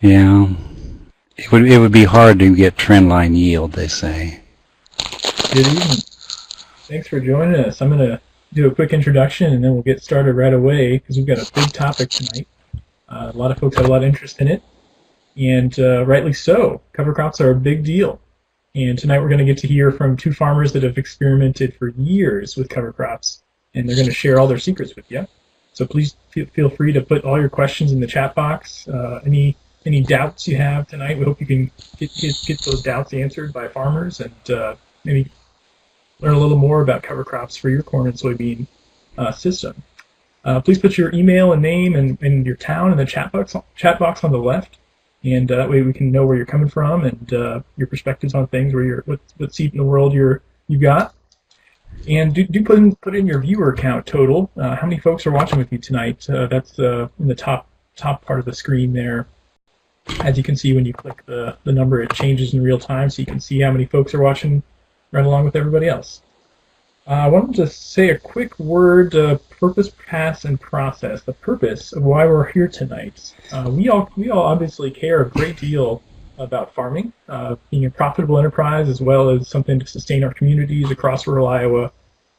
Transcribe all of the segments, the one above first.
Yeah. It would be hard to get trendline yield, they say. Good evening. Thanks for joining us. I'm going to do a quick introduction and then we'll get started right away because we've got a big topic tonight. A lot of folks have a lot of interest in it, and rightly so. Cover crops are a big deal. And tonight we're going to get to hear from two farmers that have experimented for years with cover crops, and they're going to share all their secrets with you. So please feel free to put all your questions in the chat box. Any doubts you have tonight, we hope you can get those doubts answered by farmers and maybe learn a little more about cover crops for your corn and soybean system. Please put your email and name and your town in the chat box on the left, and that way we can know where you're coming from and your perspectives on things, what seat in the world you got. And do put in your viewer count total. How many folks are watching with you tonight? That's in the top part of the screen there. As you can see, when you click the number, it changes in real time, so you can see how many folks are watching right along with everybody else. I wanted to say a quick word, purpose, pass, and process. The purpose of why we're here tonight. We all obviously care a great deal about farming, being a profitable enterprise, as well as something to sustain our communities across rural Iowa.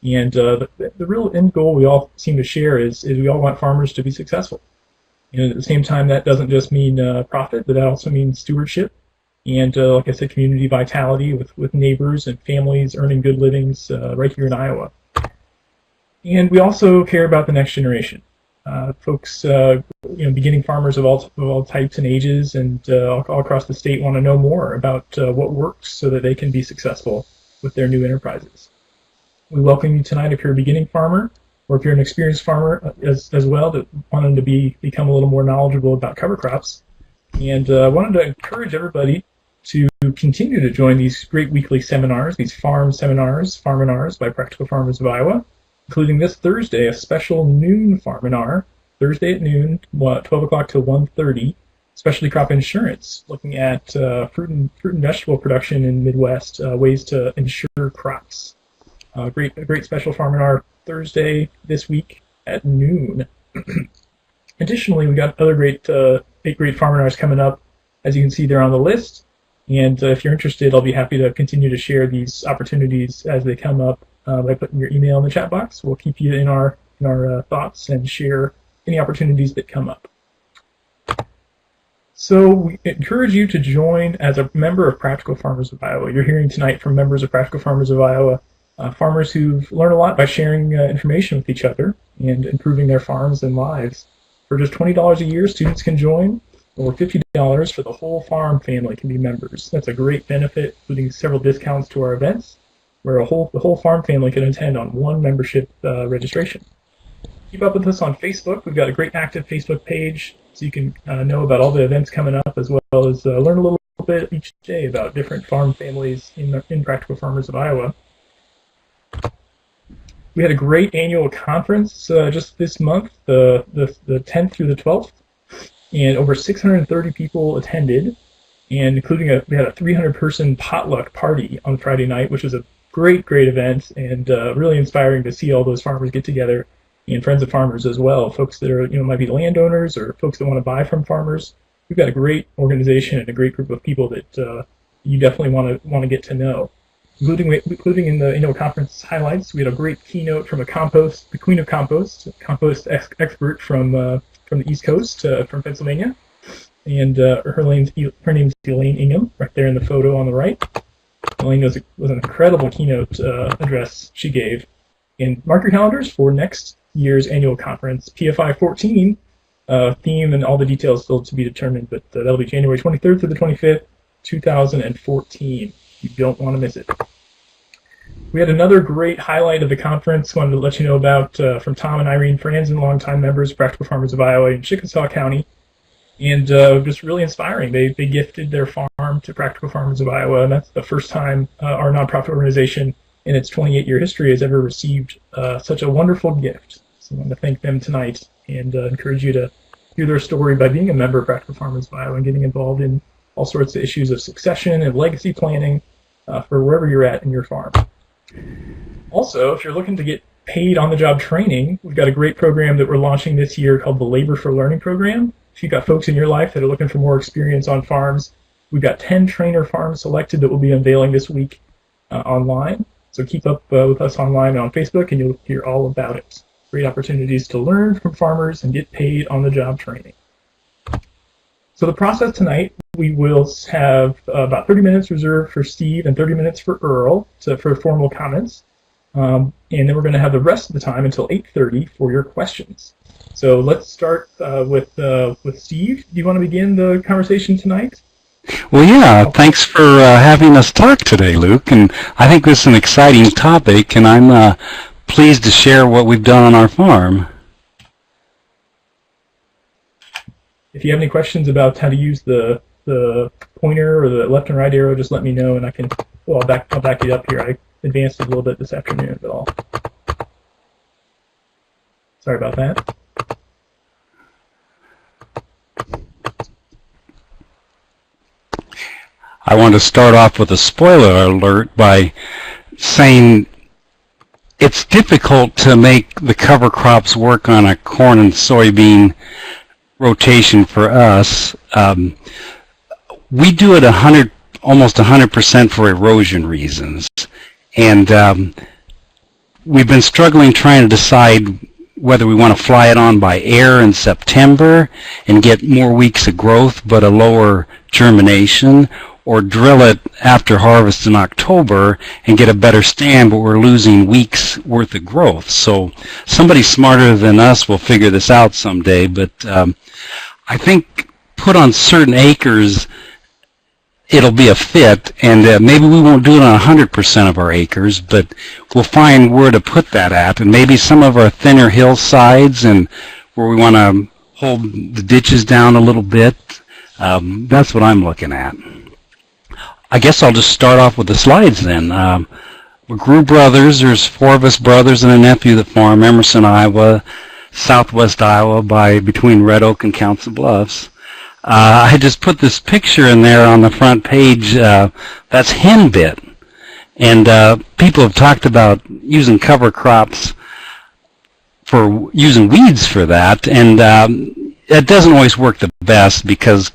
And the real end goal we all seem to share is we all want farmers to be successful. And at the same time, that doesn't just mean profit, but that also means stewardship. And like I said, community vitality with neighbors and families earning good livings right here in Iowa. And we also care about the next generation. Folks, beginning farmers of all types and ages and all across the state want to know more about what works so that they can be successful with their new enterprises. We welcome you tonight if you're a beginning farmer, or if you're an experienced farmer as well that wanted to become a little more knowledgeable about cover crops. And I wanted to encourage everybody to continue to join these great weekly seminars, these farm seminars, farminars by Practical Farmers of Iowa, including this Thursday, a special noon farminar, Thursday at noon, 12 o'clock to 1:30, specialty crop insurance, looking at fruit and vegetable production in the Midwest, ways to insure crops. A great special farminar Thursday this week at noon. Additionally, we got other eight great farminars coming up, as you can see there on the list. And if you're interested, I'll be happy to continue to share these opportunities as they come up by putting your email in the chat box. We'll keep you in our thoughts and share any opportunities that come up. So we encourage you to join as a member of Practical Farmers of Iowa. You're hearing tonight from members of Practical Farmers of Iowa, farmers who've learned a lot by sharing information with each other and improving their farms and lives. For just $20 a year, students can join, or $50 for the whole farm family can be members. That's a great benefit, including several discounts to our events, where the whole farm family can attend on one membership registration. Keep up with us on Facebook. We've got a great active Facebook page, so you can know about all the events coming up, as well as learn a little bit each day about different farm families in Practical Farmers of Iowa. We had a great annual conference just this month, the 10th through the 12th, and over 630 people attended, and including we had a 300-person potluck party on Friday night, which was a great event, and really inspiring to see all those farmers get together, and friends of farmers as well, folks that are might be landowners or folks that want to buy from farmers. We've got a great organization and a great group of people that you definitely want to get to know. Including in the annual conference highlights, we had a great keynote from the Queen of Compost, expert from the East Coast, from Pennsylvania, and her name's Elaine Ingham, right there in the photo on the right. Elaine was an incredible keynote address she gave. And mark your calendars for next year's annual conference, PFI 14, theme and all the details still to be determined, but that'll be January 23rd through the 25th, 2014. You don't want to miss it. We had another great highlight of the conference, wanted to let you know about from Tom and Irene Franzen, longtime members of Practical Farmers of Iowa in Chickasaw County, and just really inspiring. They gifted their farm to Practical Farmers of Iowa, and that's the first time our nonprofit organization in its 28-year history has ever received such a wonderful gift. So I want to thank them tonight and encourage you to hear their story by being a member of Practical Farmers of Iowa and getting involved in all sorts of issues of succession and legacy planning for wherever you're at in your farm. Also, if you're looking to get paid on-the-job training, we've got a great program that we're launching this year called the Labor for Learning program. if you've got folks in your life that are looking for more experience on farms, we've got 10 trainer farms selected that we'll be unveiling this week online. So keep up with us online on Facebook, and you'll hear all about it. Great opportunities to learn from farmers and get paid on-the-job training. So the process tonight, we will have about 30 minutes reserved for Steve and 30 minutes for Earl for formal comments. And then we're going to have the rest of the time until 8:30 for your questions. So let's start with Steve. Do you want to begin the conversation tonight? Well, yeah, thanks for having us talk today, Luke. And I think this is an exciting topic, and I'm pleased to share what we've done on our farm. If you have any questions about how to use the pointer or the left and right arrow, just let me know, and I'll back you up here. I advanced it a little bit this afternoon, but sorry about that. I want to start off with a spoiler alert by saying it's difficult to make the cover crops work on a corn and soybean rotation for us. We do it almost 100% for erosion reasons, and we've been struggling trying to decide whether we want to fly it on by air in September and get more weeks of growth but a lower germination, or drill it after harvest in October and get a better stand, but we're losing weeks worth of growth. So somebody smarter than us will figure this out someday, but I think put on certain acres it'll be a fit, and maybe we won't do it on 100% of our acres, but we'll find where to put that at, and maybe some of our thinner hillsides and where we want to hold the ditches down a little bit. That's what I'm looking at. I guess I'll just start off with the slides then. McGrew brothers, there's 4 of us brothers and a nephew that farm Emerson, Iowa, southwest Iowa between Red Oak and Council Bluffs. I just put this picture in there on the front page. That's henbit. And people have talked about using cover crops for using weeds for that, and it doesn't always work the best because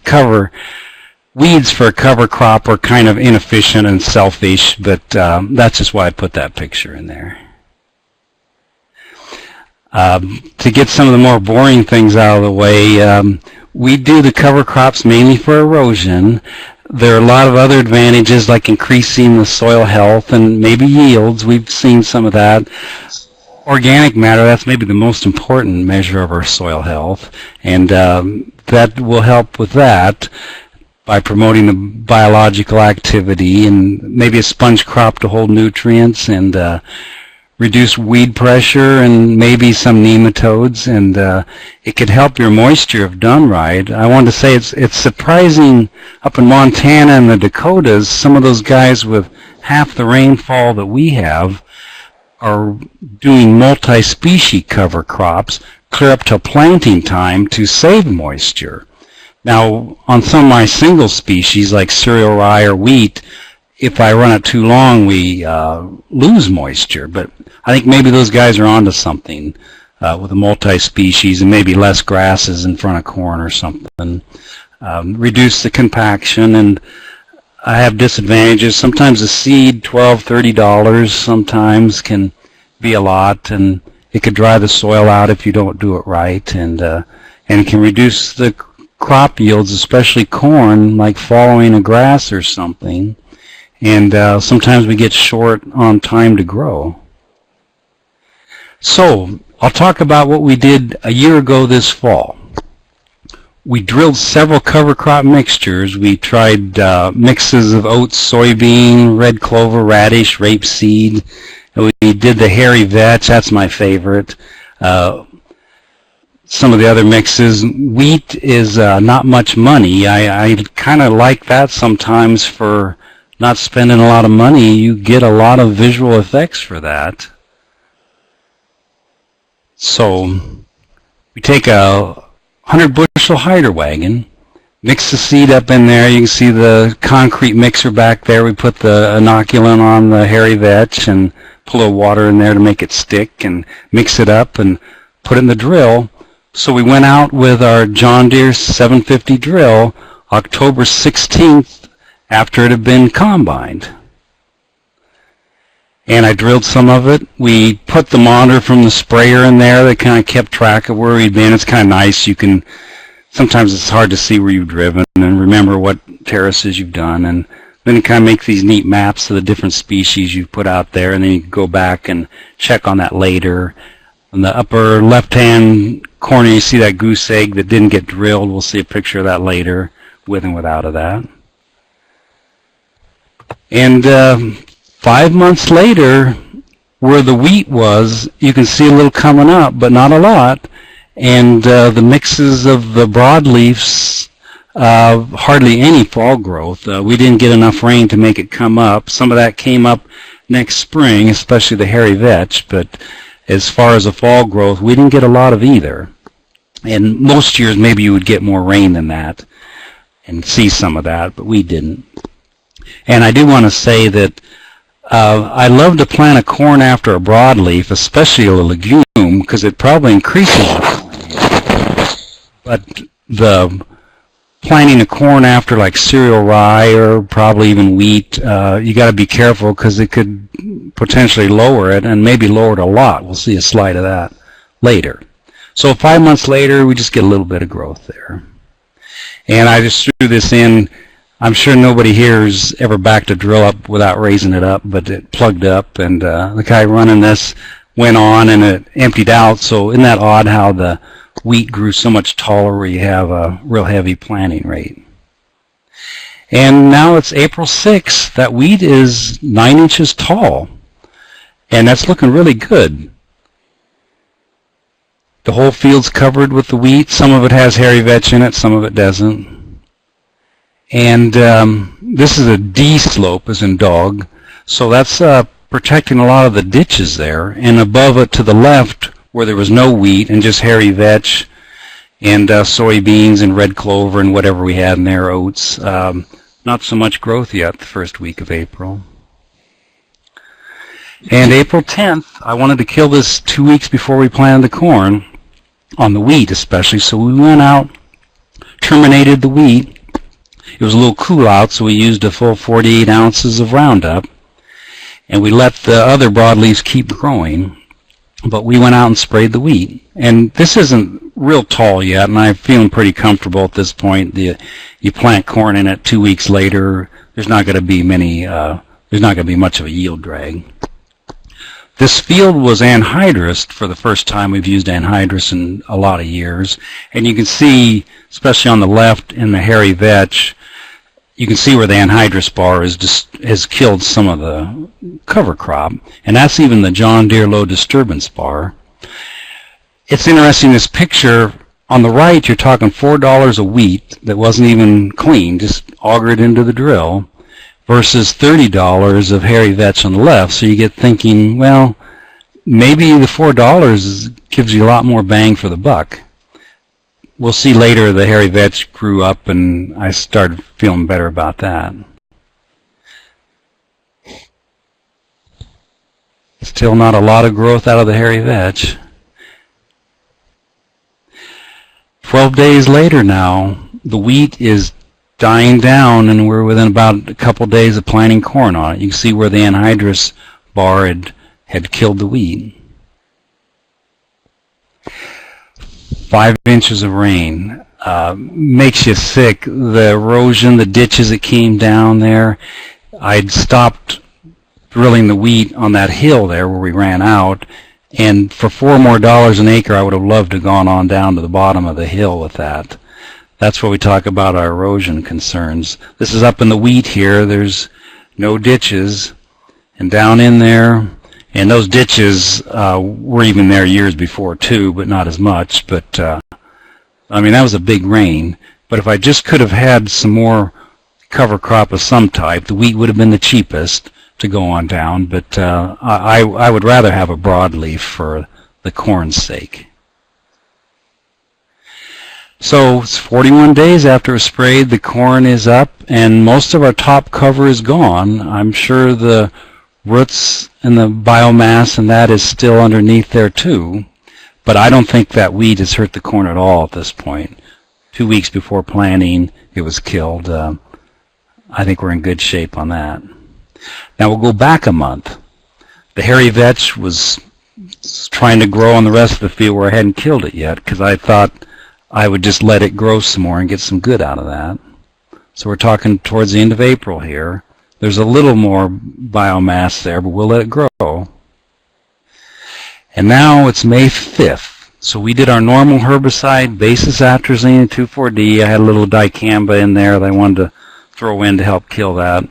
weeds for a cover crop are kind of inefficient and selfish, but that's just why I put that picture in there. To get some of the more boring things out of the way, we do the cover crops mainly for erosion. There are a lot of other advantages like increasing the soil health and maybe yields. We've seen some of that. Organic matter, that's maybe the most important measure of our soil health, and that will help with that by promoting the biological activity, and maybe a sponge crop to hold nutrients and reduce weed pressure and maybe some nematodes, and it could help your moisture if done right. I wanted to say it's surprising up in Montana and the Dakotas, some of those guys with half the rainfall that we have are doing multi-species cover crops clear up till planting time to save moisture. Now, on some of my single species like cereal rye or wheat, if I run it too long, we lose moisture. But I think maybe those guys are onto something with a multi-species and maybe less grasses in front of corn or something. Reduce the compaction, and I have disadvantages. Sometimes a seed, $12, $30, sometimes can be a lot, and it could dry the soil out if you don't do it right, and it can reduce the crop yields, especially corn, like following a grass or something. And sometimes we get short on time to grow. So I'll talk about what we did a year ago this fall. We drilled several cover crop mixtures. We tried mixes of oats, soybean, red clover, radish, rapeseed. And we did the hairy vetch. That's my favorite. Some of the other mixes. Wheat is not much money. I kind of like that sometimes for not spending a lot of money. You get a lot of visual effects for that. So we take a 100-bushel hider wagon, mix the seed up in there. You can see the concrete mixer back there. We put the inoculant on the hairy vetch and put a little water in there to make it stick and mix it up and put it in the drill. So we went out with our John Deere 750 drill October 16th after it had been combined. And I drilled some of it. We put the monitor from the sprayer in there that kind of kept track of where we'd been. It's kind of nice. You can, sometimes it's hard to see where you've driven and remember what terraces you've done. And then you kind of make these neat maps of the different species you've put out there, and then you can go back and check on that later. On the upper left-hand corner, you see that goose egg that didn't get drilled. We'll see a picture of that later, with and without of that. And 5 months later, where the wheat was, you can see a little coming up, but not a lot. And the mixes of the broadleafs, hardly any fall growth. We didn't get enough rain to make it come up. Some of that came up next spring, especially the hairy vetch, but as far as the fall growth, we didn't get a lot of either. And most years, maybe you would get more rain than that and see some of that, but we didn't. And I do want to say that I love to plant a corn after a broadleaf, especially a legume, because it probably increases the corn. But the planting a corn after like cereal rye or probably even wheat, you got to be careful because it could potentially lower it and maybe lower it a lot. We'll see a slide of that later. So 5 months later, we just get a little bit of growth there. And I just threw this in. I'm sure nobody here has ever backed a drill up without raising it up, but it plugged up, and the guy running this went on, and it emptied out. So isn't that odd how the wheat grew so much taller where you have a real heavy planting rate? And now it's April 6th. That wheat is 9 inches tall, and that's looking really good. The whole field's covered with the wheat. Some of it has hairy vetch in it, some of it doesn't. And this is a D slope, as in dog, so that's protecting a lot of the ditches there. And above it to the left, where there was no wheat and just hairy vetch and soybeans and red clover and whatever we had in there, oats, not so much growth yet the first week of April. And April 10th, I wanted to kill this 2 weeks before we planted the corn, on the wheat especially, so we went out, terminated the wheat. It was a little cool out, so we used a full 48 ounces of Roundup, and we let the other broadleaves keep growing, but we went out and sprayed the wheat. And this isn't real tall yet, and I'm feeling pretty comfortable at this point. You plant corn in it 2 weeks later, there's not going to be much of a yield drag. This field was anhydrous for the first time. We've used anhydrous in a lot of years, and you can see, especially on the left in the hairy vetch, you can see where the anhydrous bar has killed some of the cover crop, and that's even the John Deere low disturbance bar. It's interesting, this picture on the right, you're talking $4 a wheat that wasn't even clean, just augured into the drill, versus $30 of hairy vetch on the left. So you get thinking, well, maybe the $4 gives you a lot more bang for the buck. We'll see later the hairy vetch grew up, and I started feeling better about that. Still not a lot of growth out of the hairy vetch. 12 days later now, the wheat is dying down, and we're within about a couple days of planting corn on it. You can see where the anhydrous bar had killed the wheat. 5 inches of rain makes you sick. The erosion, the ditches that came down there. I'd stopped drilling the wheat on that hill there where we ran out, and for $4 more an acre, I would have loved to have gone on down to the bottom of the hill with that. That's where we talk about our erosion concerns. This is up in the wheat here. There's no ditches, and down in there, and those ditches were even there years before too, but not as much. But I mean, that was a big rain. But if I just could have had some more cover crop of some type, the wheat would have been the cheapest to go on down. But I would rather have a broadleaf for the corn's sake. So it's 41 days after it's sprayed, the corn is up, and most of our top cover is gone. I'm sure the roots and the biomass and that is still underneath there too. But I don't think that weed has hurt the corn at all at this point. 2 weeks before planting, it was killed. I think we're in good shape on that. Now we'll go back a month. The hairy vetch was trying to grow on the rest of the field where I hadn't killed it yet, because I thought I would just let it grow some more and get some good out of that. So we're talking towards the end of April here. There's a little more biomass there, but we'll let it grow. And now it's May 5th. So we did our normal herbicide, basis atrazine, 2,4-D. I had a little dicamba in there that I wanted to throw in to help kill that.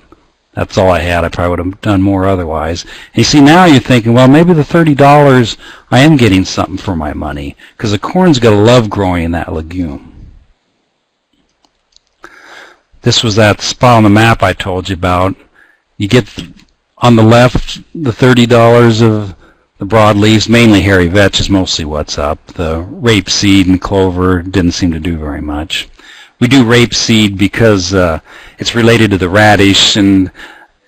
That's all I had. I probably would have done more otherwise. And you see, now you're thinking, well, maybe the $30, I am getting something for my money, because the corn's going to love growing in that legume. This was that spot on the map I told you about. You get on the left the $30 of the broadleaves, mainly hairy vetch is mostly what's up. The rapeseed and clover didn't seem to do very much. We do rapeseed because it's related to the radish, and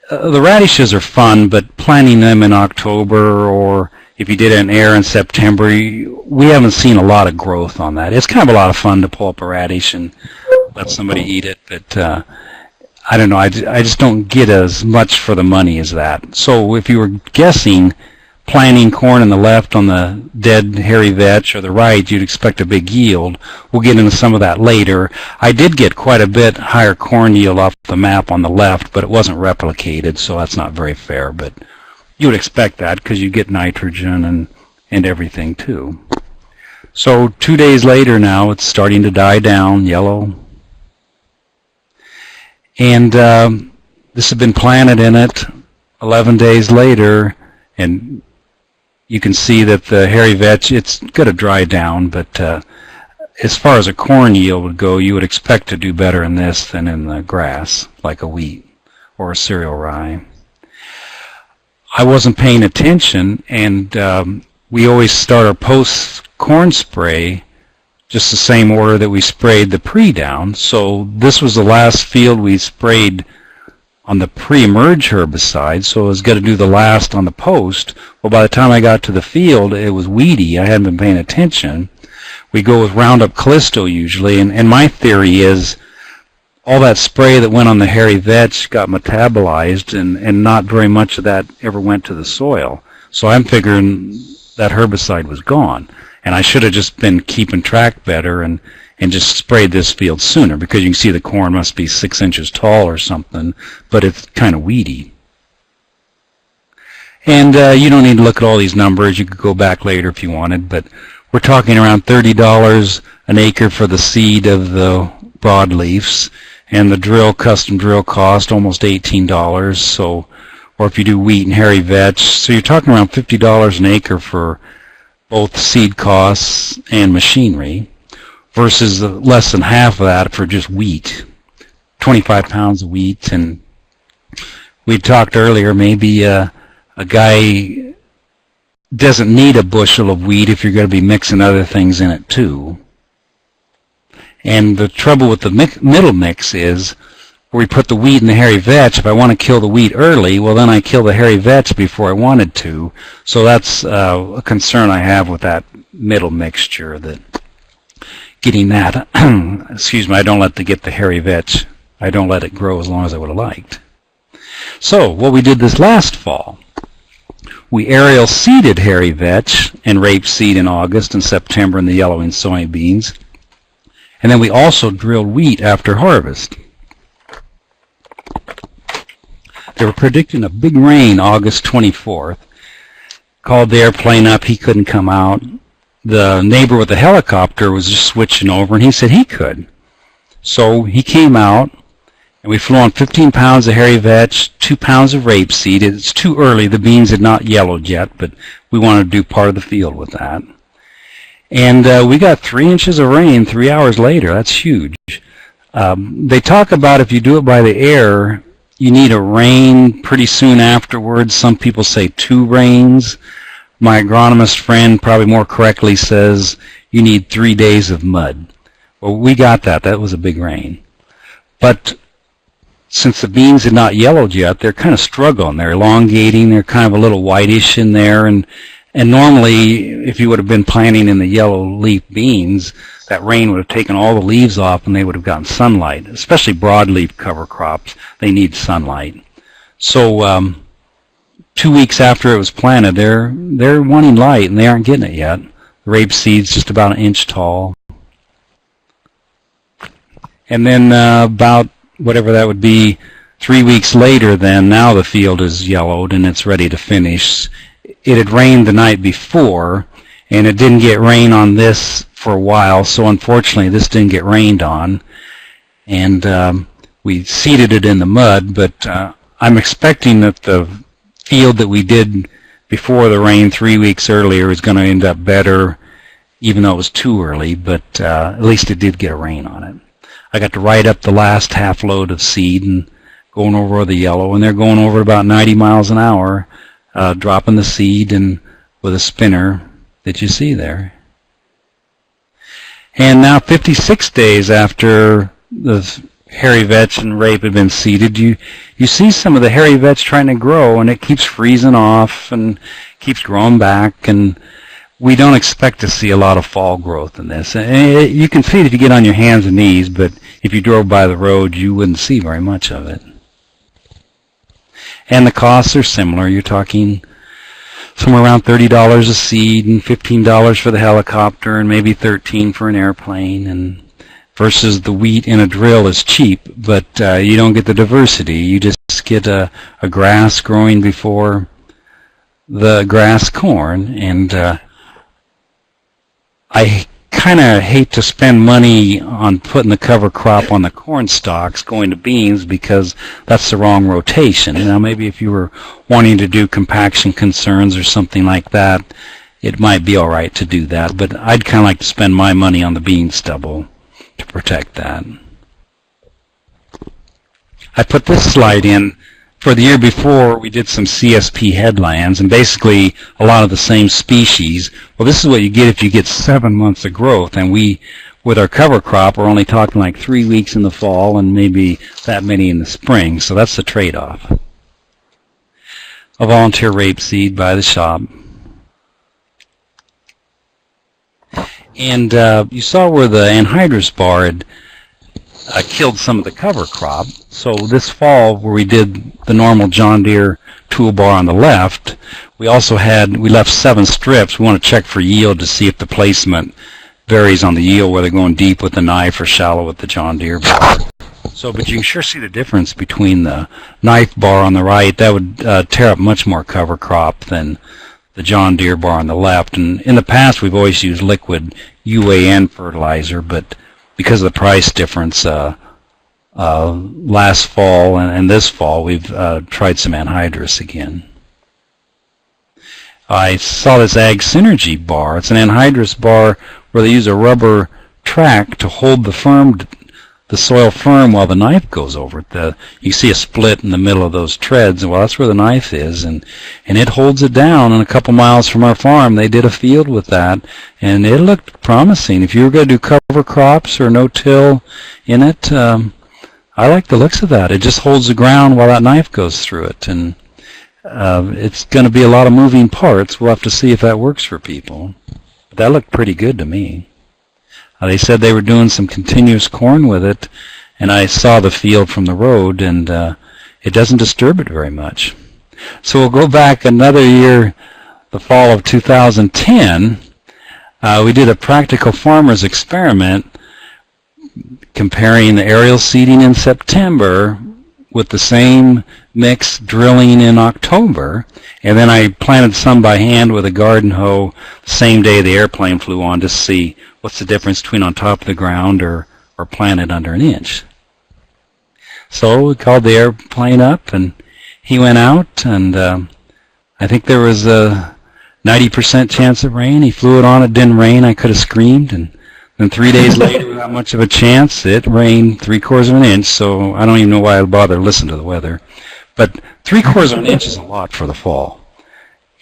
the radishes are fun, but planting them in October, or if you did an air in September, we haven't seen a lot of growth on that. It's kind of a lot of fun to pull up a radish and let somebody eat it, but I don't know, I just don't get as much for the money as that. So if you were guessing planting corn on the left on the dead hairy vetch, or the right, you'd expect a big yield. We'll get into some of that later. I did get quite a bit higher corn yield off the map on the left, but it wasn't replicated, so that's not very fair. But you would expect that because you get nitrogen and everything too. So 2 days later now, it's starting to die down, yellow. And this had been planted in it 11 days later, and you can see that the hairy vetch, it's going to dry down, but as far as a corn yield would go, you would expect to do better in this than in the grass, like a wheat or a cereal rye. I wasn't paying attention, and we always start our post-corn spray just the same order that we sprayed the pre-down. So this was the last field we sprayed on the pre-emerge herbicide, so I was going to do the last on the post. Well, by the time I got to the field, it was weedy. I hadn't been paying attention. We go with Roundup Callisto usually, and my theory is all that spray that went on the hairy vetch got metabolized, and not very much of that ever went to the soil. So I'm figuring that herbicide was gone, and I should have just been keeping track better and just sprayed this field sooner, because you can see the corn must be 6 inches tall or something, but it's kind of weedy. And you don't need to look at all these numbers. You could go back later if you wanted, but we're talking around $30 an acre for the seed of the broadleafs, and the custom drill cost almost $18. So, or if you do wheat and hairy vetch, so you're talking around $50 an acre for both seed costs and machinery, versus less than half of that for just wheat, 25 pounds of wheat. And we talked earlier, maybe a guy doesn't need a bushel of wheat if you're going to be mixing other things in it too. And the trouble with the middle mix is, where we put the wheat and the hairy vetch, if I want to kill the wheat early, well, then I kill the hairy vetch before I wanted to. So that's a concern I have with that middle mixture, that getting that, excuse me, I don't get the hairy vetch. I don't let it grow as long as I would have liked. So what we did this last fall, we aerial seeded hairy vetch and rapeseed in August and September in the yellowing soybeans. And then we also drilled wheat after harvest. They were predicting a big rain August 24th. Called the airplane up, he couldn't come out. The neighbor with the helicopter was just switching over, and he said he could. So he came out, and we flew on 15 pounds of hairy vetch, 2 pounds of rapeseed. It's too early. The beans had not yellowed yet, but we wanted to do part of the field with that. And we got 3 inches of rain 3 hours later. That's huge. They talk about if you do it by the air, you need a rain pretty soon afterwards. Some people say 2 rains. My agronomist friend probably more correctly says you need 3 days of mud. Well, we got that. That was a big rain. But since the beans had not yellowed yet, they're kind of struggling. They're elongating. They're kind of a little whitish in there, and And normally, if you would have been planting in the yellow leaf beans, that rain would have taken all the leaves off and they would have gotten sunlight. Especially broadleaf cover crops, they need sunlight. So 2 weeks after it was planted, they're wanting light and they aren't getting it yet. The rapeseed's just about an inch tall. And then about whatever that would be, 3 weeks later, then now the field is yellowed and it's ready to finish. It had rained the night before, and it didn't get rain on this for a while, so unfortunately this didn't get rained on. And we seeded it in the mud, but I'm expecting that the field that we did before the rain 3 weeks earlier is going to end up better, even though it was too early, but at least it did get a rain on it. I got to write up the last half load of seed and going over the yellow, and they're going over about 90 miles an hour, dropping the seed and with a spinner that you see there. And now 56 days after the hairy vetch and rape had been seeded, you see some of the hairy vetch trying to grow, and it keeps freezing off and keeps growing back, and we don't expect to see a lot of fall growth in this. And you can see it if you get on your hands and knees, but if you drove by the road, you wouldn't see very much of it. And the costs are similar. You're talking somewhere around $30 a seed and $15 for the helicopter and maybe $13 for an airplane. And versus the wheat in a drill is cheap, but you don't get the diversity. You just get a grass growing before the grass corn. And I kind of hate to spend money on putting the cover crop on the corn stalks going to beans because that's the wrong rotation. Now maybe if you were wanting to do compaction concerns or something like that, it might be all right to do that, but I'd kind of like to spend my money on the bean stubble to protect that. I put this slide in. For the year before, we did some CSP headlands, and basically a lot of the same species. Well, this is what you get if you get 7 months of growth, and we, with our cover crop, we're only talking like 3 weeks in the fall and maybe that many in the spring, so that's the trade-off. A volunteer rapeseed by the shop. And you saw where the anhydrous bar had killed some of the cover crop. So this fall, where we did the normal John Deere toolbar on the left, we left 7 strips. We want to check for yield to see if the placement varies on the yield, whether going deep with the knife or shallow with the John Deere bar. So, but you can sure see the difference between the knife bar on the right. That would tear up much more cover crop than the John Deere bar on the left. And in the past, we've always used liquid UAN fertilizer, but because of the price difference, last fall and this fall, we've tried some anhydrous again. I saw this Ag Synergy bar. It's an anhydrous bar where they use a rubber track to hold the soil firm while the knife goes over it. You see a split in the middle of those treads, and well, that's where the knife is, and it holds it down. And a couple miles from our farm, they did a field with that, and it looked promising. If you were going to do cover crops or no-till in it, I like the looks of that. It just holds the ground while that knife goes through it, and it's going to be a lot of moving parts. We'll have to see if that works for people. But that looked pretty good to me. They said they were doing some continuous corn with it, and I saw the field from the road, and it doesn't disturb it very much. So we'll go back another year, the fall of 2010. We did a practical farmer's experiment comparing the aerial seeding in September with the same mix drilling in October, and then I planted some by hand with a garden hoe the same day the airplane flew on to see what's the difference between on top of the ground or planted under an inch. So we called the airplane up, and he went out, and I think there was a 90% chance of rain. He flew it on, it didn't rain. I could have screamed, and then 3 days later, without much of a chance, it rained 3/4 of an inch, so I don't even know why I'd bother to listen to the weather. But 3/4 of an inch is a lot for the fall,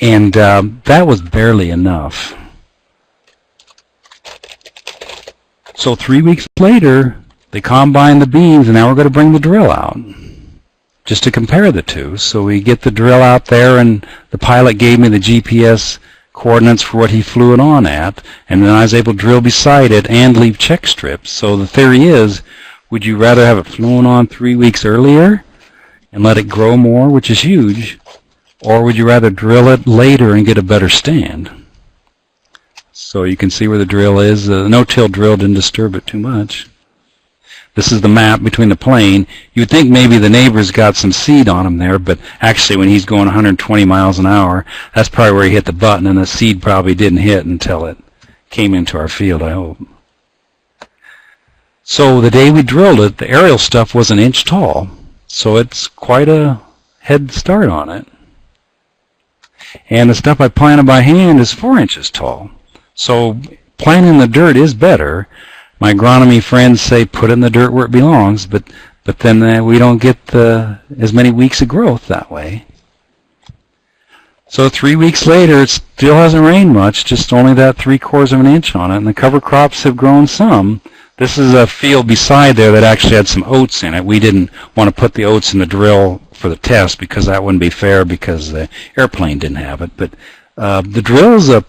and that was barely enough. So 3 weeks later, they combined the beans, and now we're going to bring the drill out just to compare the two. So we get the drill out there, and the pilot gave me the GPS coordinates for what he flew it on at, and then I was able to drill beside it and leave check strips. So the theory is, would you rather have it flown on 3 weeks earlier and let it grow more, which is huge, or would you rather drill it later and get a better stand? So you can see where the drill is. The no-till drill didn't disturb it too much. This is the map between the plane. You'd think maybe the neighbor's got some seed on him there, but actually when he's going 120 miles an hour, that's probably where he hit the button, and the seed probably didn't hit until it came into our field, I hope. So the day we drilled it, the aerial stuff was an inch tall, so it's quite a head start on it. And the stuff I planted by hand is 4 inches tall. So planting in the dirt is better. My agronomy friends say put it in the dirt where it belongs, but then we don't get as many weeks of growth that way. So 3 weeks later, it still hasn't rained much, just only that 3/4 of an inch on it, and the cover crops have grown some. This is a field beside there that actually had some oats in it. We didn't want to put the oats in the drill for the test because that wouldn't be fair because the airplane didn't have it. But the drill is a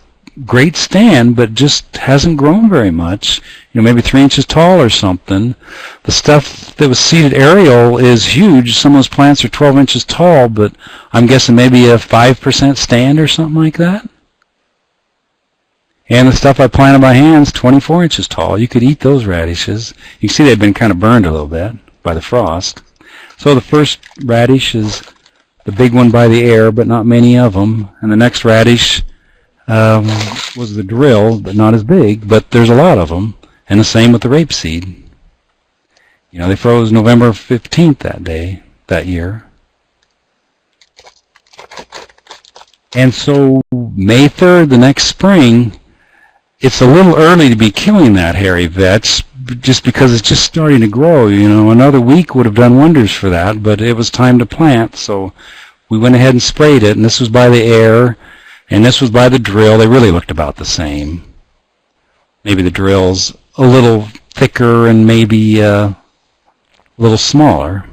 great stand, but just hasn't grown very much. Maybe 3 inches tall or something. The stuff that was seeded aerial is huge. Some of those plants are 12 inches tall, but I'm guessing maybe a 5% stand or something like that. And the stuff I planted by hand is 24 inches tall. You could eat those radishes. You can see they've been kind of burned a little bit by the frost. So the first radish is the big one by the air, but not many of them. And the next radish was the drill, but not as big, but there's a lot of them. And the same with the rapeseed. They froze November 15th that year. And so May 3rd, the next spring, it's a little early to be killing that hairy vetch just because it's just starting to grow. Another week would have done wonders for that, but it was time to plant, so we went ahead and sprayed it, and this was by the air. And this was by the drill. They really looked about the same. Maybe the drill's a little thicker and maybe a little smaller.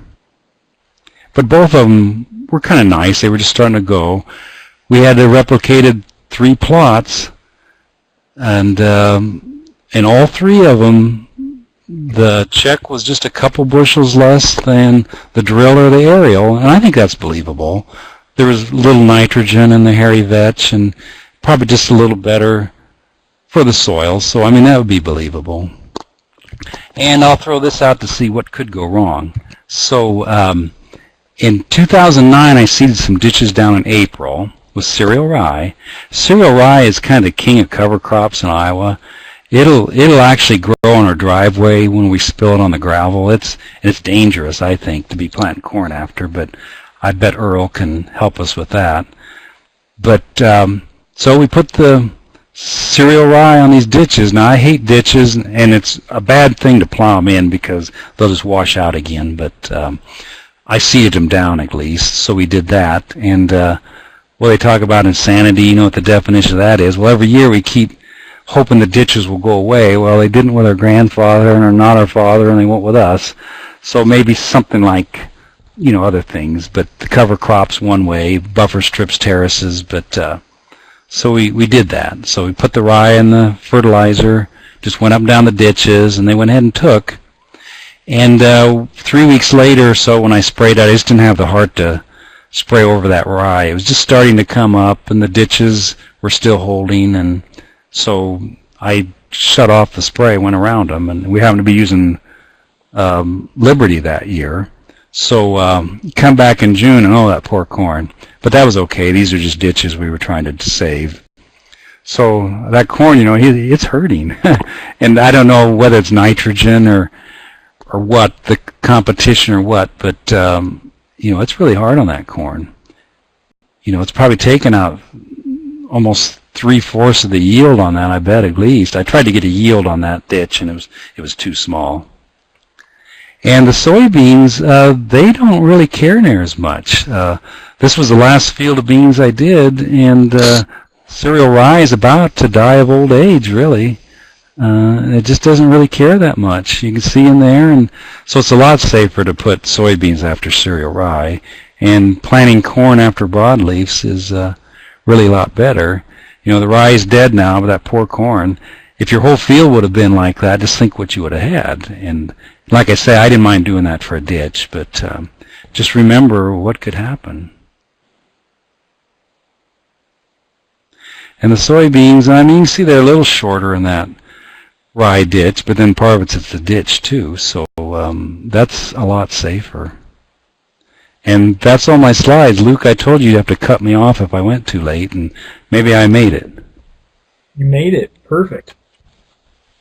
But both of them were kind of nice. They were just starting to go. We had replicated 3 plots, and in all 3 of them, the check was just a couple bushels less than the drill or the aerial, and I think that's believable. There was little nitrogen in the hairy vetch and probably just a little better for the soil. So, that would be believable. And I'll throw this out to see what could go wrong. So, in 2009, I seeded some ditches down in April with cereal rye. Cereal rye is kind of the king of cover crops in Iowa. It'll actually grow on our driveway when we spill it on the gravel. It's dangerous, I think, to be planting corn after, but I bet Earl can help us with that. But so we put the cereal rye on these ditches. Now, I hate ditches, and it's a bad thing to plow them in because they'll just wash out again. But I seeded them down at least, so we did that. And they talk about insanity. You know what the definition of that is. Well, every year we keep hoping the ditches will go away. Well, they didn't with our grandfather, and are not our father, and they won't with us. So maybe something like other things, but the cover crops one way, buffer strips, terraces, but so we did that. So we put the rye in the fertilizer, just went up and down the ditches, and they went ahead and took. And 3 weeks later or so when I sprayed it, I just didn't have the heart to spray over that rye. It was just starting to come up, and the ditches were still holding, and so I shut off the spray, went around them, and we happened to be using Liberty that year. So come back in June, and that poor corn. But that was okay. These are just ditches we were trying to save. So that corn, it's hurting. And I don't know whether it's nitrogen or what, the competition or what, but, it's really hard on that corn. It's probably taken out almost 3/4 of the yield on that, I bet, at least. I tried to get a yield on that ditch, and it was too small. And the soybeans, they don't really care near as much. This was the last field of beans I did, and cereal rye is about to die of old age, really. It just doesn't really care that much. You can see in there, and so it's a lot safer to put soybeans after cereal rye. And planting corn after broadleafs is really a lot better. The rye's dead now, but that poor corn. If your whole field would have been like that, just think what you would have had. And like I say, I didn't mind doing that for a ditch, but just remember what could happen. And the soybeans, I mean, you see they're a little shorter in that rye ditch, but then part of it's the ditch too, so that's a lot safer. And that's all my slides. Luke, I told you you'd have to cut me off if I went too late, and maybe I made it. You made it. Perfect.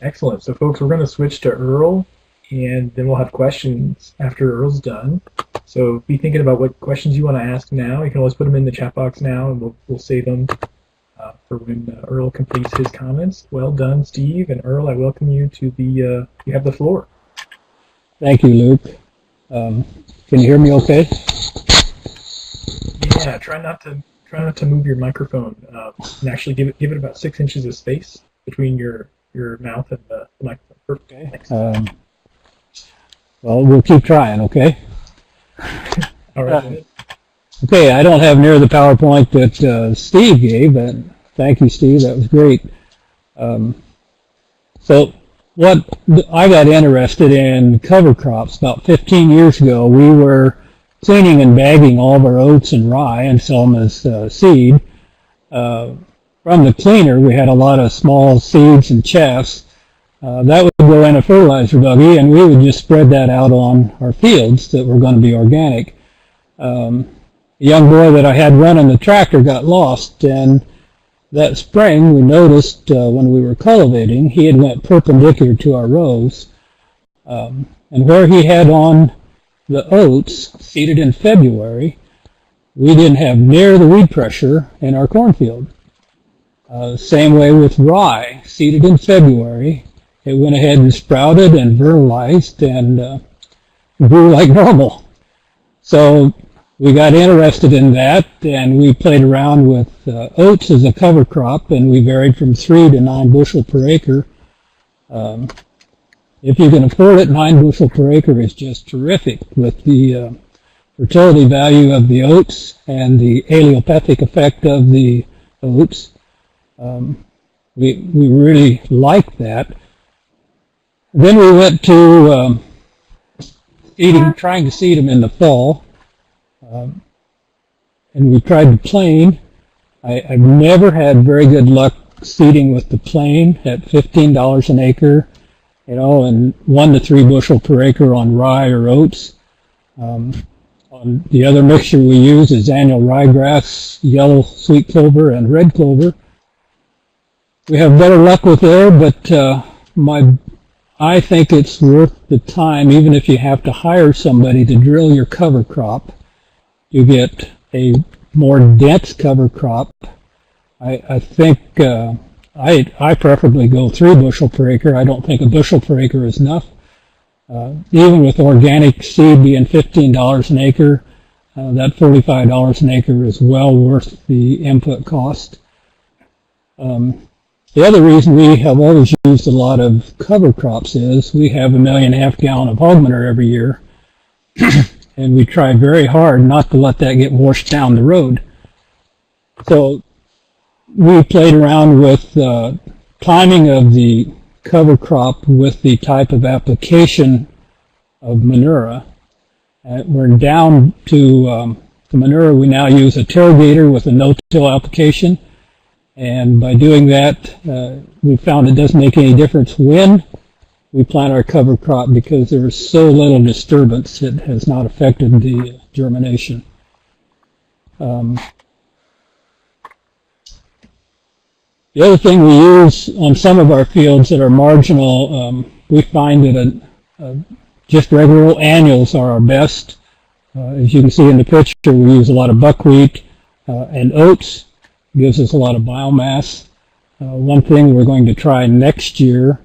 Excellent. So, folks, we're going to switch to Earl, and then we'll have questions after Earl's done. So be thinking about what questions you want to ask now. You can always put them in the chat box now, and we'll save them for when Earl completes his comments. Well done, Steve. And Earl, I welcome you to the, you have the floor. Thank you, Luke. Can you hear me okay? Yeah, try not to move your microphone, and actually give it about 6 inches of space between your mouth and the microphone. Perfect. Okay. Well, we'll keep trying, okay? All right. Okay, I don't have near the PowerPoint that Steve gave, but thank you, Steve. That was great. So what I got interested in cover crops about 15 years ago. We were cleaning and bagging all of our oats and rye and sell them as seed. From the cleaner, we had a lot of small seeds and chaffs. That would go in a fertilizer buggy, and we would just spread that out on our fields that were going to be organic. A young boy that I had running the tractor got lost, and that spring we noticed when we were cultivating, he had went perpendicular to our rows. And where he had on the oats seeded in February, we didn't have near the weed pressure in our cornfield. Same way with rye, seeded in February. It went ahead and sprouted and fertilized and grew like normal. So we got interested in that, and we played around with oats as a cover crop, and we varied from 3 to 9 bushel per acre. If you can afford it, 9 bushel per acre is just terrific with the fertility value of the oats and the allelopathic effect of the oats. We really liked that. Then we went to trying to seed them in the fall. And we tried the plain. I've never had very good luck seeding with the plain at $15 an acre, and 1 to 3 bushel per acre on rye or oats. On the other mixture we use is annual ryegrass, yellow sweet clover, and red clover. We have better luck with there, but I think it's worth the time, even if you have to hire somebody to drill your cover crop. You get a more dense cover crop. I think I preferably go 3 bushel per acre. I don't think a bushel per acre is enough. Even with organic seed being $15 an acre, that $45 an acre is well worth the input cost. The other reason we have always used a lot of cover crops is we have 1.5 million gallon of hog manure every year. And we try very hard not to let that get washed down the road. So we played around with timing of the cover crop with the type of application of manure. We're down to the manure. We now use a Terrogator with a no-till application. And by doing that, we found it doesn't make any difference when we plant our cover crop because there's so little disturbance, it has not affected the germination. The other thing we use on some of our fields that are marginal, we find that just regular annuals are our best. As you can see in the picture, we use a lot of buckwheat and oats. It gives us a lot of biomass. One thing we're going to try next year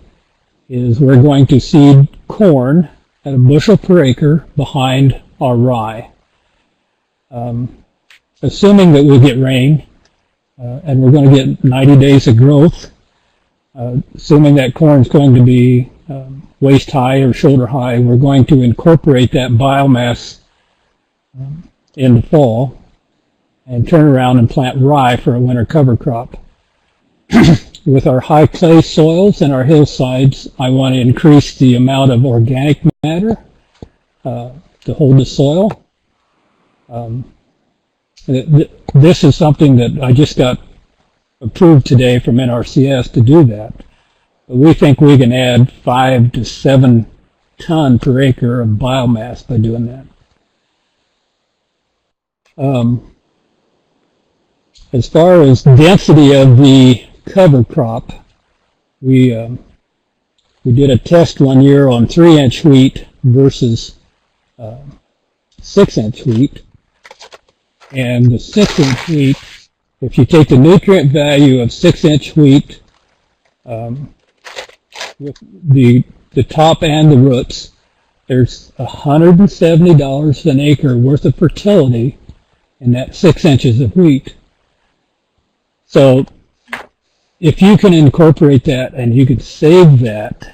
is we're going to seed corn at 1 bushel per acre behind our rye. Assuming that we'll get rain, and we're going to get 90 days of growth, assuming that corn is going to be waist high or shoulder high, we're going to incorporate that biomass in the fall and turn around and plant rye for a winter cover crop. with our high clay soils and our hillsides, I want to increase the amount of organic matter to hold the soil. This is something that I just got approved today from NRCS to do that. But we think we can add 5 to 7 ton per acre of biomass by doing that. As far as density of the cover crop, we did a test one year on 3-inch wheat versus 6-inch wheat. And the 6-inch wheat, if you take the nutrient value of 6-inch wheat with the top and the roots, there's $170 an acre worth of fertility in that 6 inches of wheat. So if you can incorporate that and you could save that,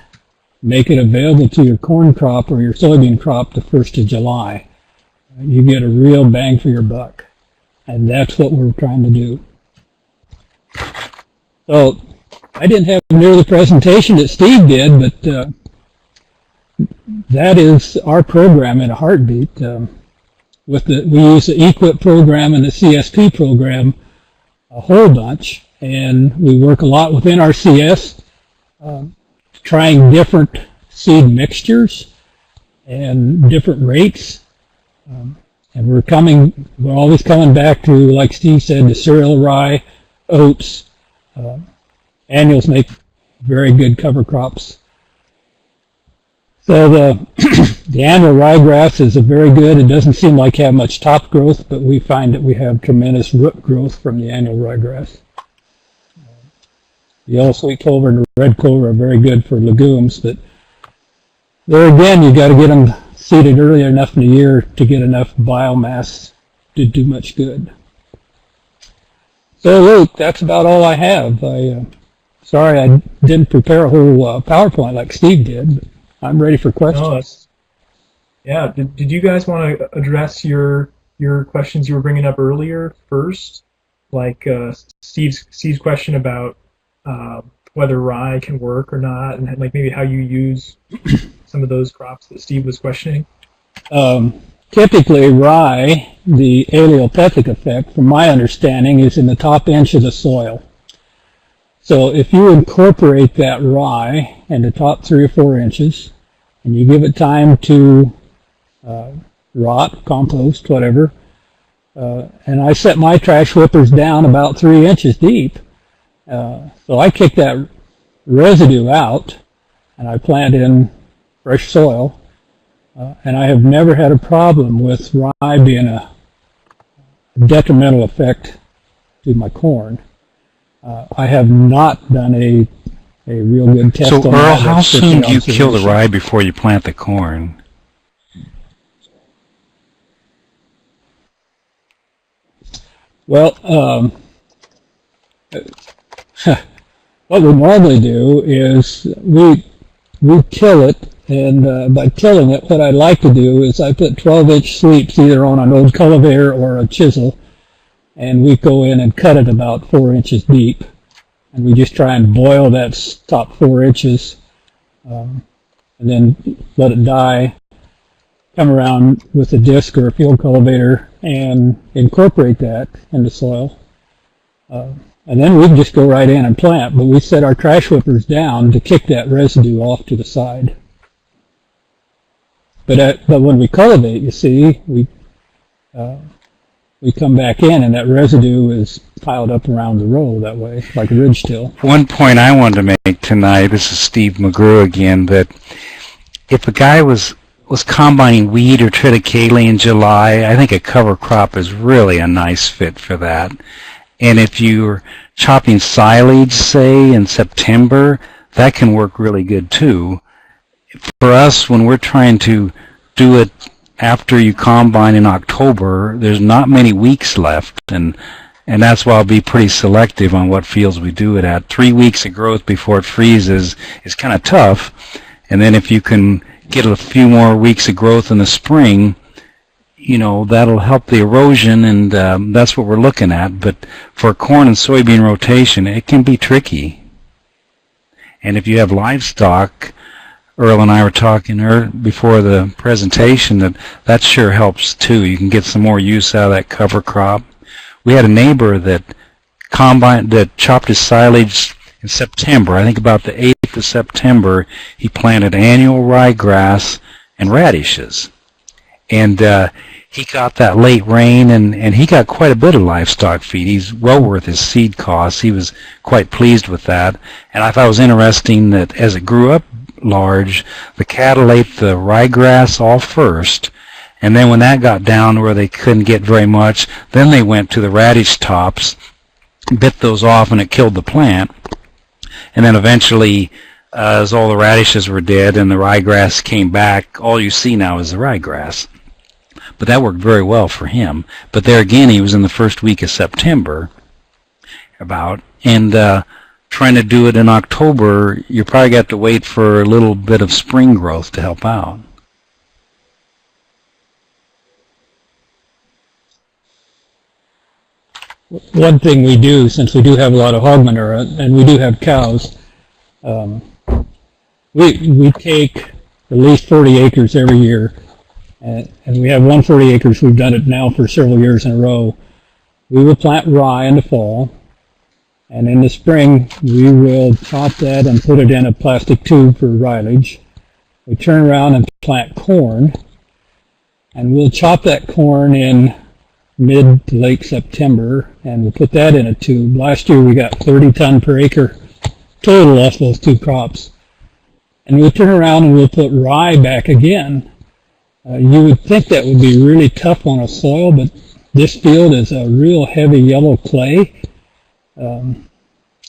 make it available to your corn crop or your soybean crop the 1st of July, you get a real bang for your buck. And that's what we're trying to do. So I didn't have near the presentation that Steve did, but that is our program in a heartbeat. We use the EQIP program and the CSP program a whole bunch, and we work a lot with NRCS, trying different seed mixtures and different rates. And we're always coming back to, like Steve said, the cereal rye, oats. Annuals make very good cover crops. So the annual ryegrass is a very good. It doesn't seem like have much top growth, but we find that we have tremendous root growth from the annual ryegrass. The yellow sweet clover and the red clover are very good for legumes, but there again, you got to get them seeded early enough in the year to get enough biomass to do much good. So Luke, that's about all I have. Sorry I didn't prepare a whole PowerPoint like Steve did, but I'm ready for questions. Yeah, did you guys want to address your questions you were bringing up earlier first? Like Steve's question about whether rye can work or not, and like maybe how you use some of those crops that Steve was questioning? Typically, rye, the allelopathic effect, from my understanding, is in the top inch of the soil. So if you incorporate that rye in the top 3 or 4 inches, and you give it time to rot, compost, whatever, and I set my trash whippers down about 3 inches deep, so I kick that residue out, and I plant in fresh soil, and I have never had a problem with rye being a detrimental effect to my corn. I have not done a real good test on that. So Earl, how soon do you kill the rye before you plant the corn? Well, what we normally do is we till it, and by tilling it, what I like to do is I put 12-inch sweeps either on an old cultivator or a chisel, and we go in and cut it about 4 inches deep, and we just try and boil that top 4 inches, and then let it die, come around with a disc or a field cultivator and incorporate that in the soil. And then we can just go right in and plant, but we set our trash whippers down to kick that residue off to the side. But when we cultivate, you see, we come back in, and that residue is piled up around the row that way, like a ridge till. One point I wanted to make tonight, this is Steve McGrew again, that if a guy was combining wheat or triticale in July, I think a cover crop is really a nice fit for that. And if you're chopping silage, say, in September, that can work really good too. For us, when we're trying to do it after you combine in October, there's not many weeks left, and that's why I'll be pretty selective on what fields we do it at. 3 weeks of growth before it freezes is kind of tough, and then if you can get a few more weeks of growth in the spring, that'll help the erosion, and that's what we're looking at. But for corn and soybean rotation, it can be tricky. And if you have livestock, Earl and I were talking before the presentation, that sure helps too. You can get some more use out of that cover crop. We had a neighbor that chopped his silage in September. I think about the 8th of September, he planted annual ryegrass and radishes. And he got that late rain, and he got quite a bit of livestock feed. He's well worth his seed costs. He was quite pleased with that. And I thought it was interesting that as it grew up large, the cattle ate the ryegrass all first, and then when that got down where they couldn't get very much, then they went to the radish tops, bit those off, and it killed the plant. And then eventually, as all the radishes were dead and the ryegrass came back, all you see now is the ryegrass. But that worked very well for him. But there again, he was in the first week of September and trying to do it in October, you probably got to wait for a little bit of spring growth to help out. One thing we do, since we do have a lot of hog manure and we do have cows, we take at least 40 acres every year, and we have 140 acres. We've done it now for several years in a row. We will plant rye in the fall, and in the spring we will chop that and put it in a plastic tube for silage. We turn around and plant corn, and we'll chop that corn in mid to late September, and we'll put that in a tube. Last year we got 30 ton per acre total off those two crops. And we'll turn around and we'll put rye back again. You would think that would be really tough on a soil, but this field is a real heavy yellow clay. And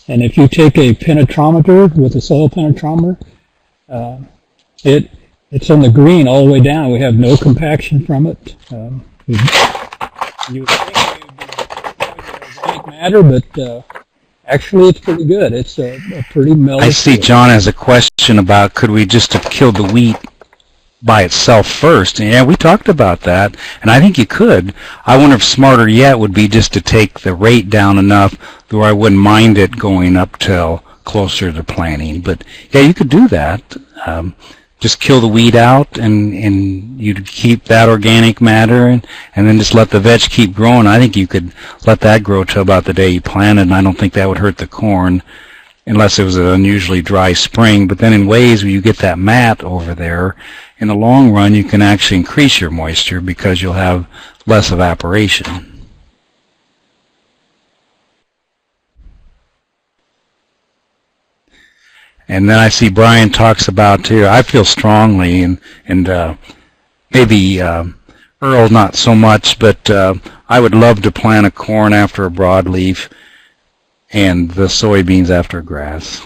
if you take a penetrometer with a soil penetrometer, it's on the green all the way down. We have no compaction from it. You would think it would be organic matter, but actually it's pretty good. It's a pretty mellow. I see John has a question about could we just have killed the wheat by itself first? And yeah, we talked about that, and I think you could. I wonder if smarter yet would be just to take the rate down enough where I wouldn't mind it going up till closer to planting. But yeah, you could do that. Just kill the weed out, and you'd keep that organic matter, and then just let the veg keep growing. I think you could let that grow till about the day you planted, and I don't think that would hurt the corn unless it was an unusually dry spring. But then in ways where you get that mat over there, in the long run you can actually increase your moisture because you'll have less evaporation. And then I see Brian talks about too. I feel strongly, and maybe Earl not so much, but I would love to plant a corn after a broadleaf and the soybeans after grass.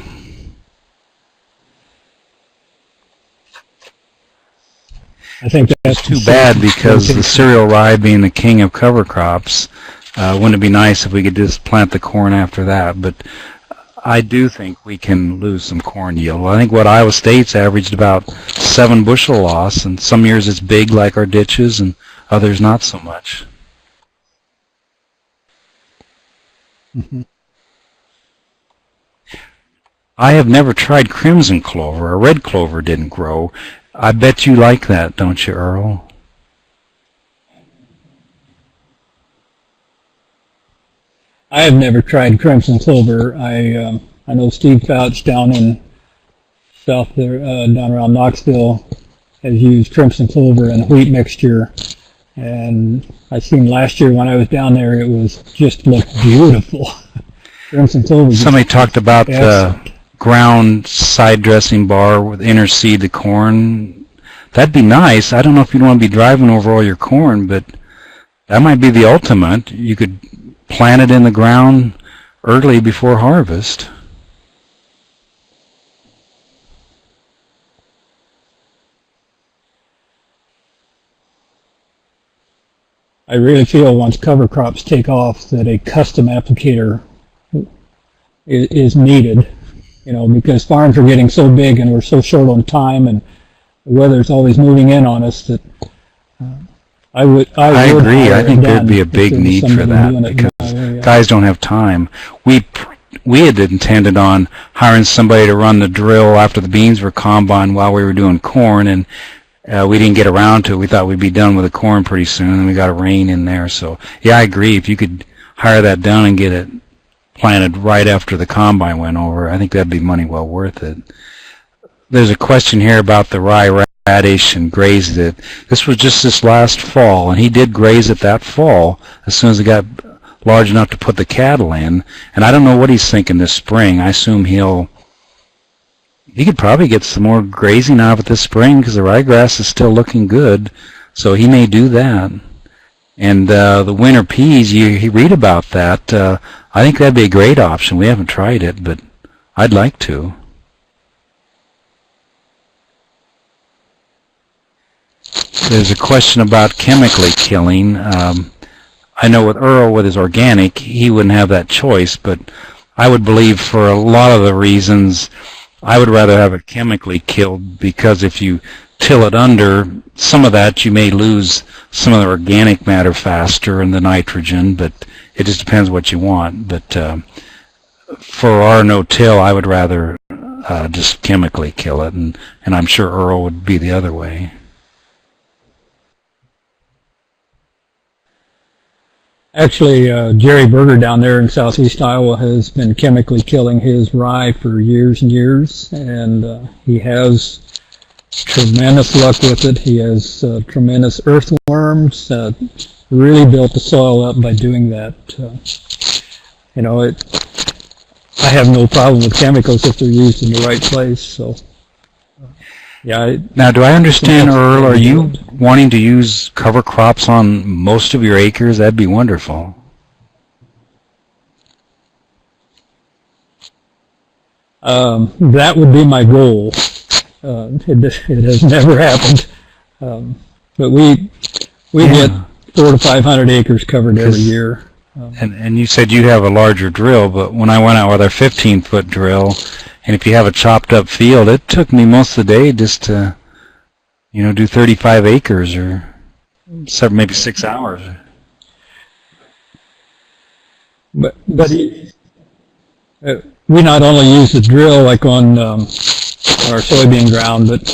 I think that's too bad because the cereal rye being the king of cover crops, wouldn't it be nice if we could just plant the corn after that? But I do think we can lose some corn yield. I think what Iowa State's averaged about 7 bushel loss, and some years it's big like our ditches, and others not so much. Mm-hmm. I have never tried crimson clover. A red clover didn't grow. I bet you like that, don't you, Earl? I have never tried crimson clover. I know Steve Fouch down in south there, down around Knoxville, has used crimson clover and wheat mixture. And I seen last year when I was down there, it was just looked beautiful. Crimson clover. Somebody talked about the ground side dressing bar with inner seed the corn. That'd be nice. I don't know if you'd want to be driving over all your corn, but that might be the ultimate. You could plant it in the ground early before harvest. I really feel once cover crops take off that a custom applicator is needed, because farms are getting so big and we're so short on time and the weather's always moving in on us that I would agree. hire I think it there'd done be a if big there was need for somebody that doing it in because my area. guys don't have time. We had intended on hiring somebody to run the drill after the beans were combined while we were doing corn, and we didn't get around to it. We thought we'd be done with the corn pretty soon, and we got a rain in there. So, yeah, I agree. If you could hire that done and get it planted right after the combine went over, I think that'd be money well worth it. There's a question here about the rye radish and grazed it. This was just this last fall, and he did graze it that fall as soon as it got large enough to put the cattle in. And I don't know what he's thinking this spring. I assume he could probably get some more grazing out of it this spring because the ryegrass is still looking good, so he may do that. And the winter peas, you read about that. I think that'd be a great option. We haven't tried it, but I'd like to. There's a question about chemically killing. I know with Earl, with his organic, he wouldn't have that choice, but I would believe for a lot of the reasons, I would rather have it chemically killed, because if you till it under, some of that you may lose some of the organic matter faster and the nitrogen, but it just depends what you want. But for our no-till, I would rather just chemically kill it, and I'm sure Earl would be the other way. Actually, Jerry Berger down there in southeast Iowa has been chemically killing his rye for years and years, and he has tremendous luck with it. He has tremendous earthworms, really built the soil up by doing that. I have no problem with chemicals if they're used in the right place. So, yeah. Now, do I understand, Earl, are you wanting to use cover crops on most of your acres? That'd be wonderful. That would be my goal. It has never happened. But we get 400 to 500 acres covered every year. And you said you have a larger drill, but when I went out with our 15-foot drill, and if you have a chopped up field, it took me most of the day just to, do 35 acres or maybe 6 hours. But we not only use the drill like on our soybean ground, but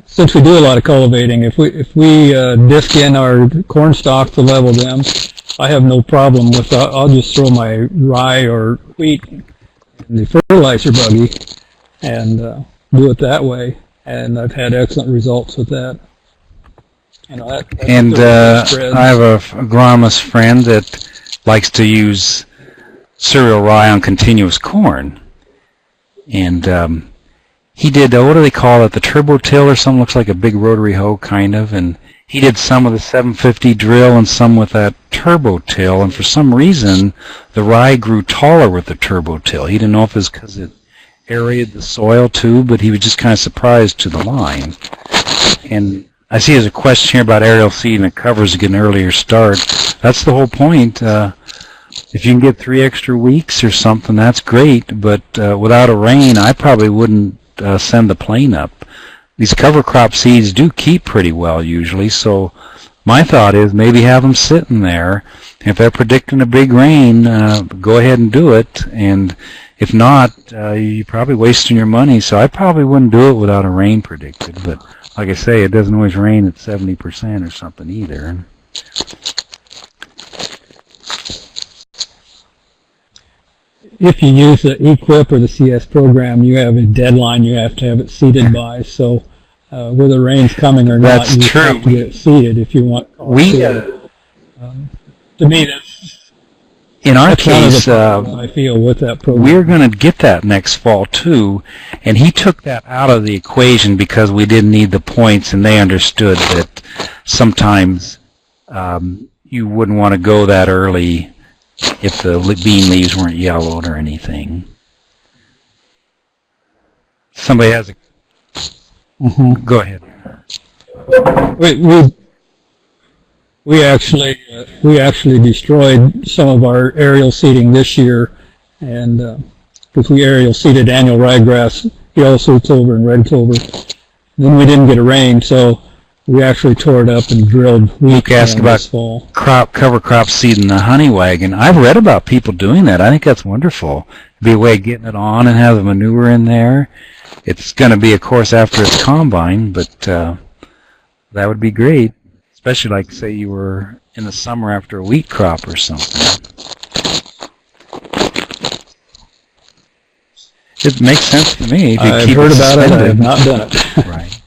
since we do a lot of cultivating, if we disc in our corn stalk to level them, I have no problem with that. I'll just throw my rye or wheat in the fertilizer buggy and do it that way. And I've had excellent results with that. And I have a agronomist friend that likes to use cereal rye on continuous corn. And he did, what do they call it, the turbo till or something, looks like a big rotary hoe kind of, and he did some with the 750 drill and some with that turbo till, and for some reason the rye grew taller with the turbo till. He didn't know if it was because it aerated the soil too, but he was just kind of surprised to the line. And I see there's a question here about aerial seeding that covers to get an earlier start. That's the whole point. If you can get 3 extra weeks or something, that's great, but without a rain, I probably wouldn't send the plane up. These cover crop seeds do keep pretty well usually, so my thought is maybe have them sitting there. If they're predicting a big rain, go ahead and do it, and if not, you're probably wasting your money, so I probably wouldn't do it without a rain predicted, but like I say, it doesn't always rain at 70% or something either. If you use the eQuip or the CS program, you have a deadline you have to have it seeded by. So whether the rain's coming or not, that's you true. have to get it seeded if you want. To me, that's in our that's one of the case, problems I feel with that program. we're going to get that next fall too, and he took that out of the equation because we didn't need the points, and they understood that sometimes you wouldn't want to go that early if the bean leaves weren't yellowed or anything. Somebody has a... Go ahead. We actually destroyed some of our aerial seeding this year, and because we aerial seeded annual ryegrass, yellow sweet clover, and red clover. Then we didn't get a rain, so we actually tore it up and drilled wheat Luke asked about this fall. cover crop seed in the honey wagon. I've read about people doing that. I think that's wonderful. It'd be a way of getting it on and have the manure in there. It's going to be, of course, after it's combine, but that would be great, especially like, say, you were in the summer after a wheat crop or something. It makes sense to me. I've heard about it. I have not done it. Right.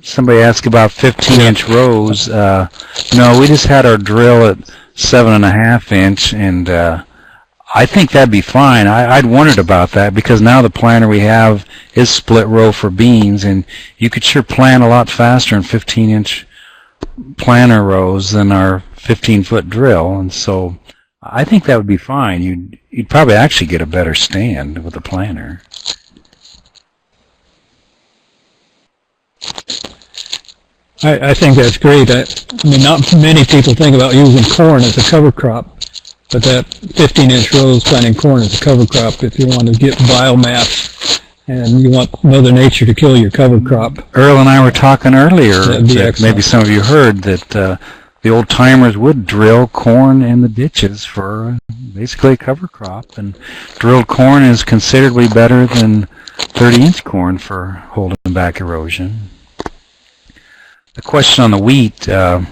Somebody asked about 15-inch rows. No, we just had our drill at 7.5 inch, and I think that'd be fine. I'd wondered about that because now the planter we have is split row for beans, and you could sure plant a lot faster in 15-inch planter rows than our 15-foot drill, and so I think that would be fine. You'd probably actually get a better stand with the planter. I think that's great. I mean, not many people think about using corn as a cover crop, but that 15-inch rows planting corn as a cover crop, if you want to get biomass and you want Mother Nature to kill your cover crop. Earl and I were talking earlier that maybe some of you heard that the old timers would drill corn in the ditches for basically a cover crop, and drilled corn is considerably better than 30-inch corn for holding back erosion. The question on the wheat, when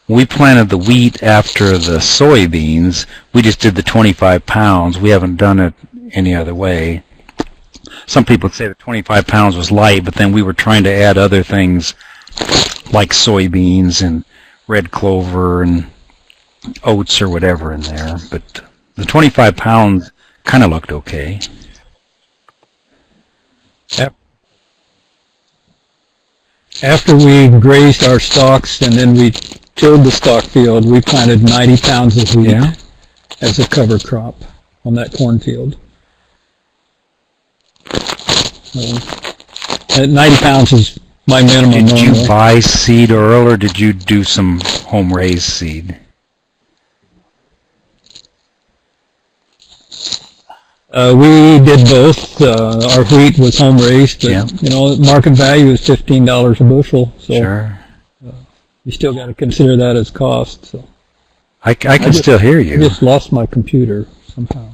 we planted the wheat after the soybeans, we just did the 25 pounds. We haven't done it any other way. Some people say that 25 pounds was light, but then we were trying to add other things like soybeans and red clover and oats or whatever in there. But the 25 pounds kind of looked okay. After we grazed our stalks and then we tilled the stalk field, we planted 90 pounds of wheat as a cover crop on that cornfield. So, 90 pounds is my minimum. Did you buy seed, Earl, or did you do some home-raised seed? We did both. Our wheat was home raised, but you know, market value is $15 a bushel. So sure. You still got to consider that as cost. So I can still hear you. I just lost my computer somehow.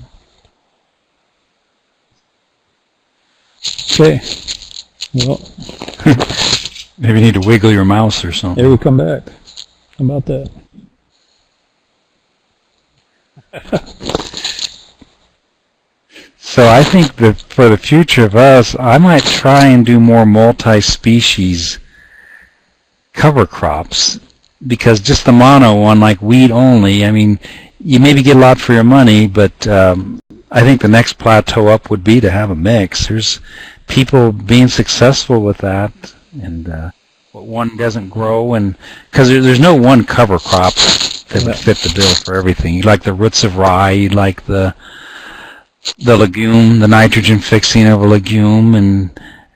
Okay. Well, maybe you need to wiggle your mouse or something. There we come back. How about that? So I think that for the future of us, I might try and do more multi-species cover crops, because just the mono one, like wheat only, I mean, you maybe get a lot for your money, but I think the next plateau up would be to have a mix. There's people being successful with that, and what one doesn't grow, and because there's no one cover crop that would fit the bill for everything. You like the roots of rye, you like the legume, the nitrogen fixing of a legume,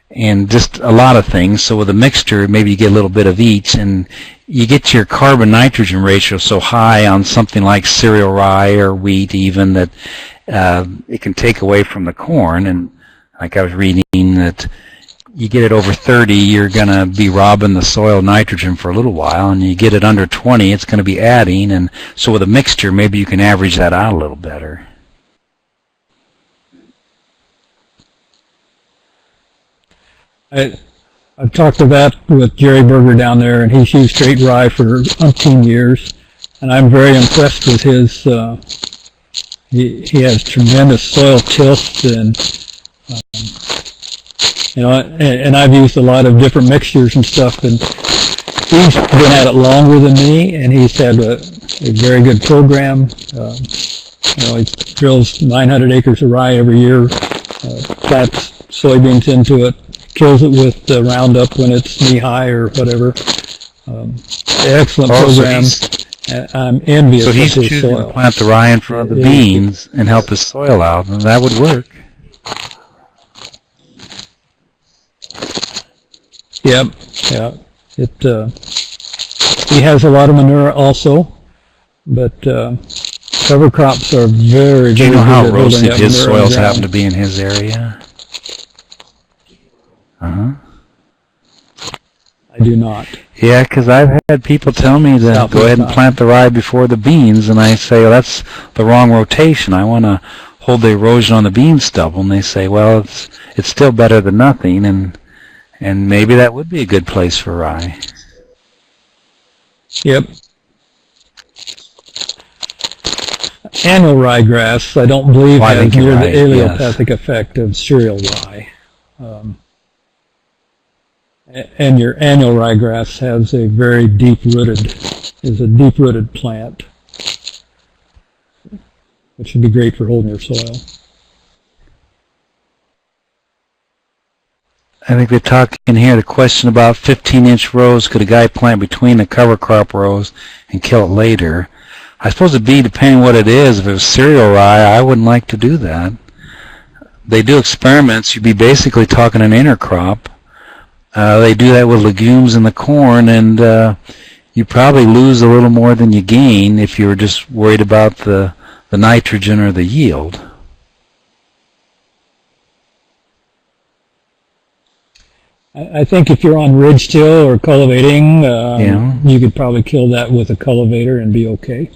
and just a lot of things. So with a mixture, maybe you get a little bit of each, and you get your carbon-nitrogen ratio so high on something like cereal rye or wheat even that it can take away from the corn. And like I was reading that you get it over 30, you're going to be robbing the soil nitrogen for a little while, and you get it under 20, it's going to be adding. And so with a mixture, maybe you can average that out a little better. I've talked to that with Jerry Berger down there, and he's used straight rye for umpteen years, and I'm very impressed with his. He has tremendous soil tilth, and you know, and I've used a lot of different mixtures and stuff, and he's been at it longer than me, and he's had a very good program. You know, he drills 900 acres of rye every year, plants soybeans into it, kills it with Roundup when it's knee-high or whatever. Excellent program. I'm envious of his soil. So he's choosing to plant the rye in front of the beans and help his soil out, and that would work. Yep, yeah. He has a lot of manure also, but cover crops are very, very good. Do you know how erosive his soils happen to be in his area? I do not. Yeah, because I've had people tell me to go ahead and plant the rye before the beans, and I say, well, that's the wrong rotation. I want to hold the erosion on the bean stubble, and they say, well, it's still better than nothing, and maybe that would be a good place for rye. Yep. Annual ryegrass, I don't believe, has near the allelopathic effect of cereal rye. And your annual ryegrass has a very deep-rooted plant, which would be great for holding your soil. I think they talk in here, the question about 15-inch rows, could a guy plant between the cover crop rows and kill it later? I suppose it'd be depending what it is. If it was cereal rye, I wouldn't like to do that. They do experiments. You'd be basically talking an intercrop. They do that with legumes in the corn, and you probably lose a little more than you gain if you were just worried about the nitrogen or the yield. I think if you're on ridge till or cultivating, you could probably kill that with a cultivator and be okay.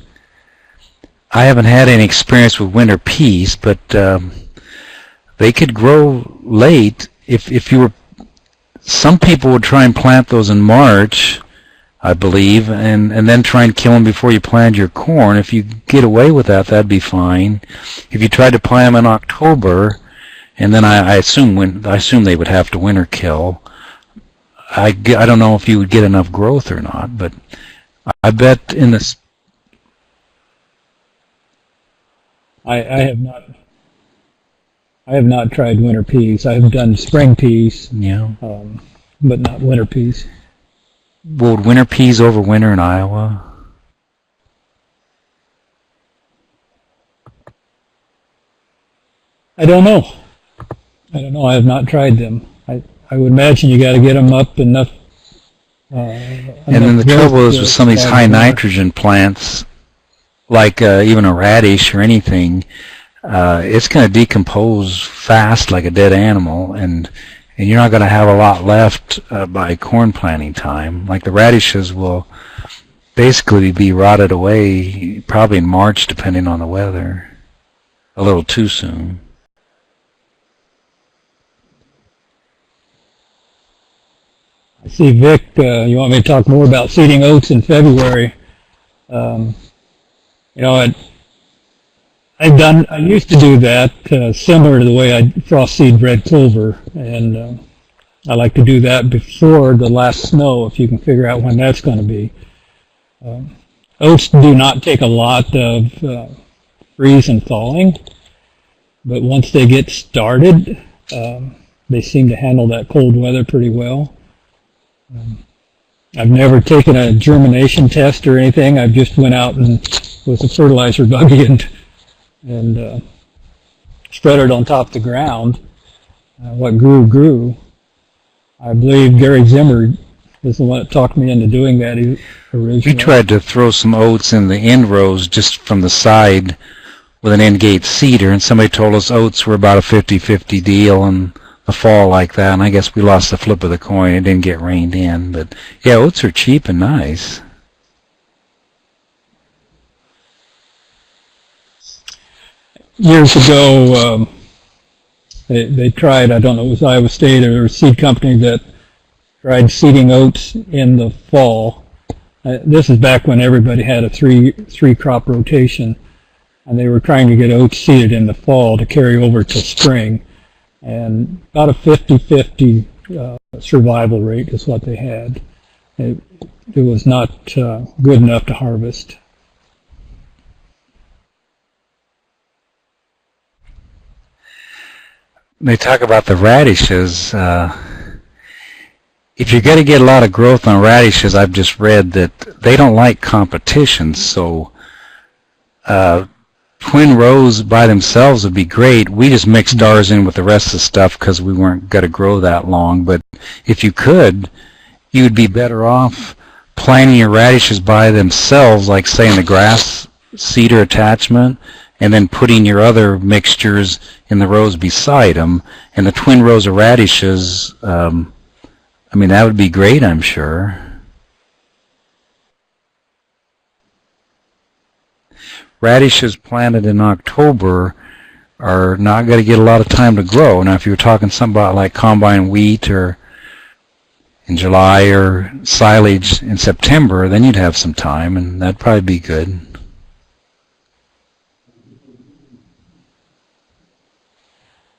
I haven't had any experience with winter peas, but they could grow late if you were. Some people would try and plant those in March, I believe, and then try and kill them before you plant your corn. If you get away with that, that'd be fine. If you tried to plant them in October, and then I assume they would have to winter kill. I don't know if you would get enough growth or not, but I bet in this. I have not tried winter peas. I have done spring peas, but not winter peas. Would winter peas overwinter in Iowa? I don't know. I have not tried them. I would imagine you got to get them up enough. And then the trouble is with some of these high nitrogen plants, like even a radish or anything, it's going to decompose fast like a dead animal, and you're not going to have a lot left by corn planting time. Like the radishes will basically be rotted away probably in March, depending on the weather. A little too soon. I see, Vic, you want me to talk more about seeding oats in February. I used to do that similar to the way I frost seed red clover, and I like to do that before the last snow, if you can figure out when that's going to be. Oats do not take a lot of freeze and thawing, but once they get started, they seem to handle that cold weather pretty well. I've never taken a germination test or anything. I've just went out and with a fertilizer buggy and spread it on top of the ground. What grew. I believe Gary Zimmer is the one that talked me into doing that originally. We tried to throw some oats in the end rows just from the side with an end gate seeder, and somebody told us oats were about a 50-50 deal in the fall like that, and I guess we lost the flip of the coin. It didn't get rained in, but yeah, oats are cheap and nice. Years ago, they tried, I don't know, it was Iowa State or a seed company that tried seeding oats in the fall. This is back when everybody had a three crop rotation, and they were trying to get oats seeded in the fall to carry over to spring. And about a 50-50 survival rate is what they had. It was not good enough to harvest. They talk about the radishes. If you're going to get a lot of growth on radishes, I've just read that they don't like competition, so twin rows by themselves would be great. We just mixed ours in with the rest of the stuff because we weren't going to grow that long. But if you could, you would be better off planting your radishes by themselves, like say in the grass seeder attachment, and then putting your other mixtures in the rows beside them. And the twin rows of radishes, I mean, that would be great, I'm sure. Radishes planted in October are not going to get a lot of time to grow. Now, if you were talking something about like combine wheat or in July or silage in September, then you'd have some time, and that'd probably be good.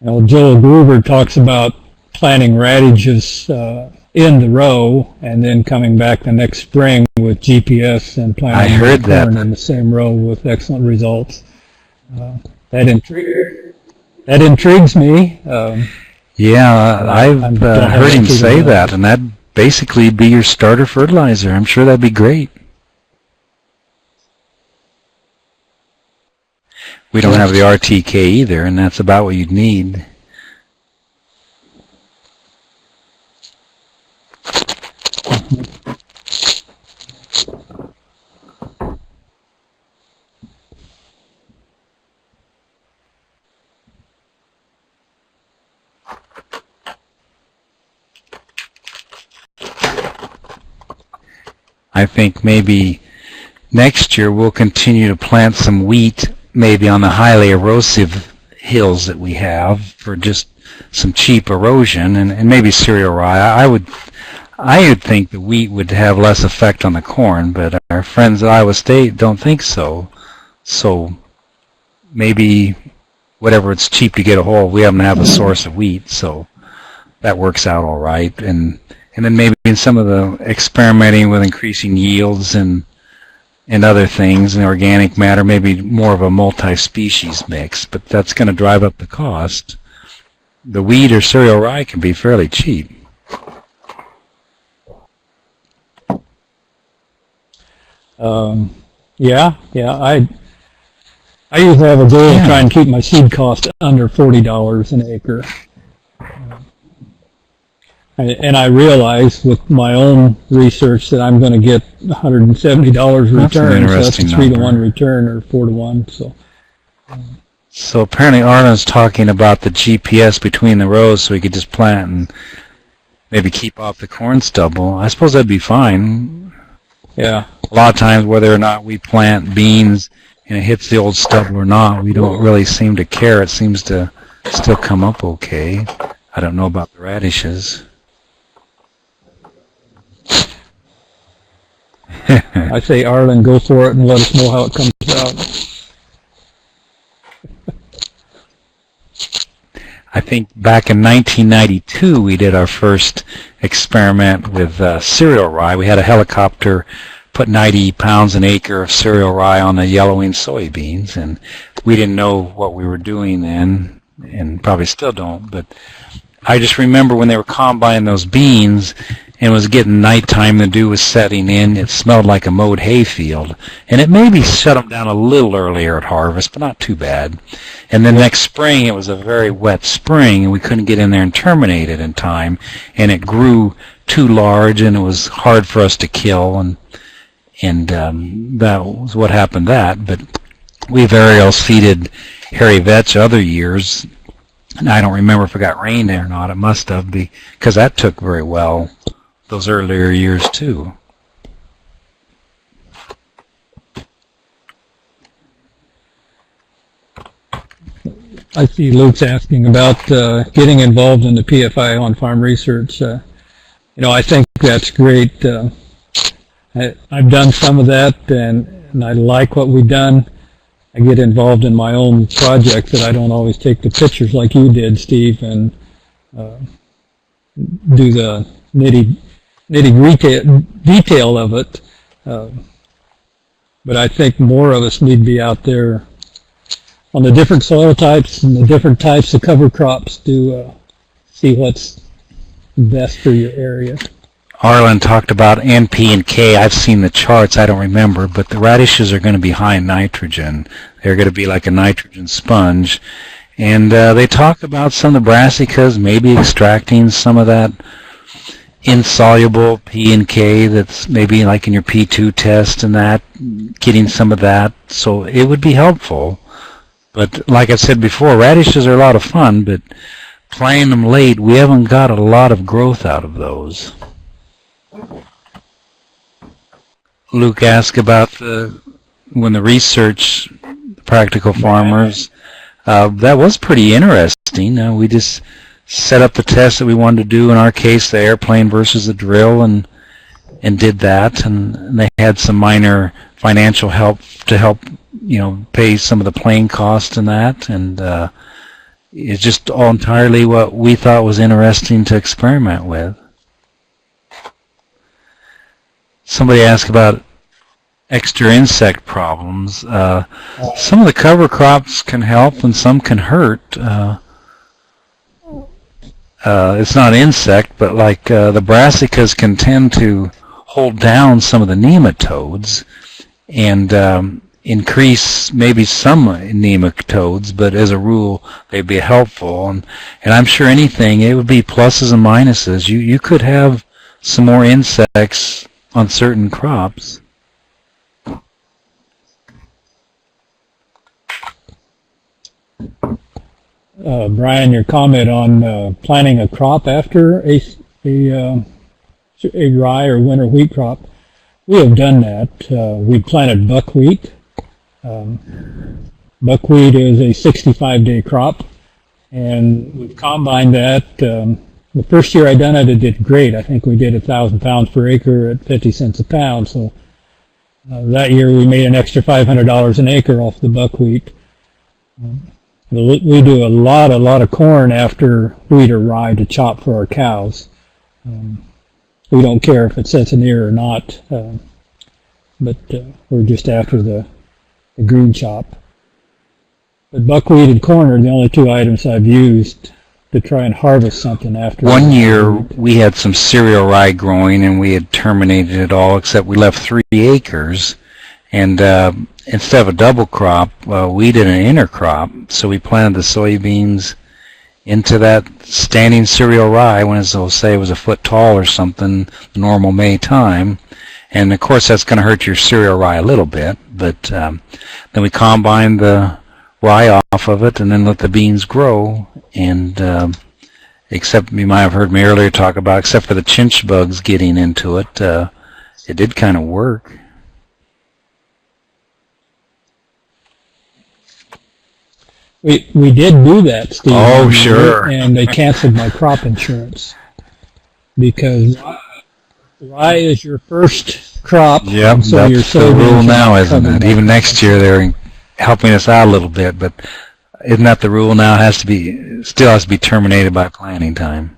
Well, Joel Groover talks about planting radishes in the row and then coming back the next spring with GPS and planting corn in the same row with excellent results. That intrigues me. Yeah, I've heard him say that, and that'd basically be your starter fertilizer. I'm sure that'd be great. We don't have the RTK either, and that's about what you'd need. I think maybe next year we'll continue to plant some wheat, maybe on the highly erosive hills that we have for just some cheap erosion, and maybe cereal rye. I would think the wheat would have less effect on the corn, but our friends at Iowa State don't think so. So maybe whatever it's cheap to get a hold, we happen to have a source of wheat, so that works out all right. And then maybe in some of the experimenting with increasing yields and other things, and organic matter, maybe more of a multi-species mix, but that's going to drive up the cost. The wheat or cereal rye can be fairly cheap. Yeah. I usually have a goal of trying to keep my seed cost under $40 an acre. And I realize with my own research that I'm going to get $170 return, so that's a 3-to-1 return or 4-to-1. So apparently Arlen's talking about the GPS between the rows so we could just plant and maybe keep off the corn stubble. I suppose that'd be fine. Yeah. A lot of times, whether or not we plant beans and it hits the old stubble or not, we don't really seem to care. It seems to still come up okay. I don't know about the radishes. I say, Arlen, go for it and let us know how it comes out. I think back in 1992 we did our first experiment with cereal rye. We had a helicopter put 90 pounds an acre of cereal rye on the yellowing soybeans, and we didn't know what we were doing then, and probably still don't, but I just remember when they were combining those beans and it was getting nighttime, the dew was setting in, it smelled like a mowed hayfield, and it maybe shut them down a little earlier at harvest, but not too bad. And then next spring, it was a very wet spring, and we couldn't get in there and terminate it in time, and it grew too large, and it was hard for us to kill, and that was what happened that. But we've aerial seeded hairy vetch other years, and I don't remember if it got rain there or not. It must have, because that took very well those earlier years too. I see Luke's asking about getting involved in the PFI on-farm research. I think that's great. I've done some of that, and I like what we've done. I get involved in my own projects that I don't always take the pictures like you did, Steve, and do the nitty-gritty detail of it. But I think more of us need to be out there on the different soil types and the different types of cover crops to see what's best for your area. Arlen talked about NP and K. I've seen the charts. I don't remember, but the radishes are going to be high in nitrogen. They're going to be like a nitrogen sponge. And they talk about some of the brassicas maybe extracting some of that insoluble P and K that's maybe like in your P2 test and that, getting some of that. So it would be helpful. But like I said before, radishes are a lot of fun, but planting them late, we haven't got a lot of growth out of those. Luke asked about when the research, Practical Farmers, that was pretty interesting. We just set up the test that we wanted to do, in our case the airplane versus the drill, and did that, and they had some minor financial help to help pay some of the plane costs and that, and it's just all entirely what we thought was interesting to experiment with. Somebody asked about extra insect problems. Some of the cover crops can help and some can hurt. It's not insect, but like the brassicas can tend to hold down some of the nematodes and increase maybe some nematodes, but as a rule they'd be helpful. And I'm sure anything, it would be pluses and minuses. You could have some more insects on certain crops. Brian, your comment on planting a crop after a rye or winter wheat crop, we have done that. We planted buckwheat. Buckwheat is a 65-day crop, and we've combined that. The first year I done it, it did great. I think we did 1,000 pounds per acre at 50 cents a pound. So that year we made an extra $500 an acre off the buckwheat. We do a lot of corn after wheat or rye to chop for our cows. We don't care if it sets an ear or not, but we're just after the green chop. But buckwheat and corn are the only two items I've used to try and harvest something after. One year we had some cereal rye growing and we had terminated it all, except we left 3 acres, and instead of a double crop, we did an intercrop. So we planted the soybeans into that standing cereal rye when, as they'll say, it was a foot tall or something, normal May time. And of course that's going to hurt your cereal rye a little bit, but then we combined the rye off of it and then let the beans grow. And except, you might have heard me earlier talk about, except for the chinch bugs getting into it, it did kind of work. We did do that, Steve. Oh, sure. And they canceled my crop insurance because rye is your first crop. Yep, so that's the rule now, isn't it? Even next year they're helping us out a little bit, but isn't that the rule now? It still has to be terminated by planting time.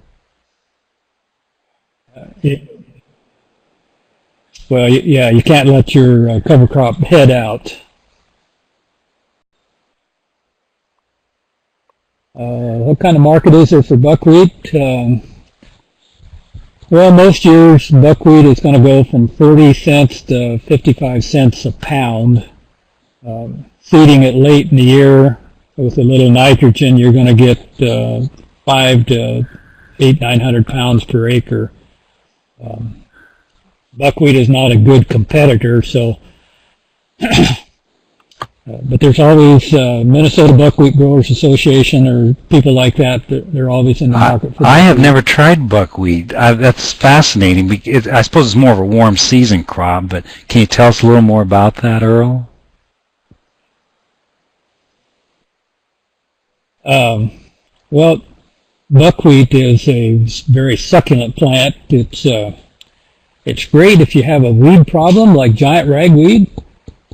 Well, yeah, you can't let your cover crop head out. What kind of market is there for buckwheat? Well, most years buckwheat is going to go from 40 cents to 55 cents a pound. Seeding it late in the year with a little nitrogen, you're going to get 500 to 900 pounds per acre. Buckwheat is not a good competitor, so but there's always Minnesota Buckwheat Growers Association or people like that. They're always in the market for I have never tried buckwheat. That's fascinating. I suppose it's more of a warm season crop, but can you tell us a little more about that, Earl? Well, buckwheat is a very succulent plant. It's great if you have a weed problem like giant ragweed.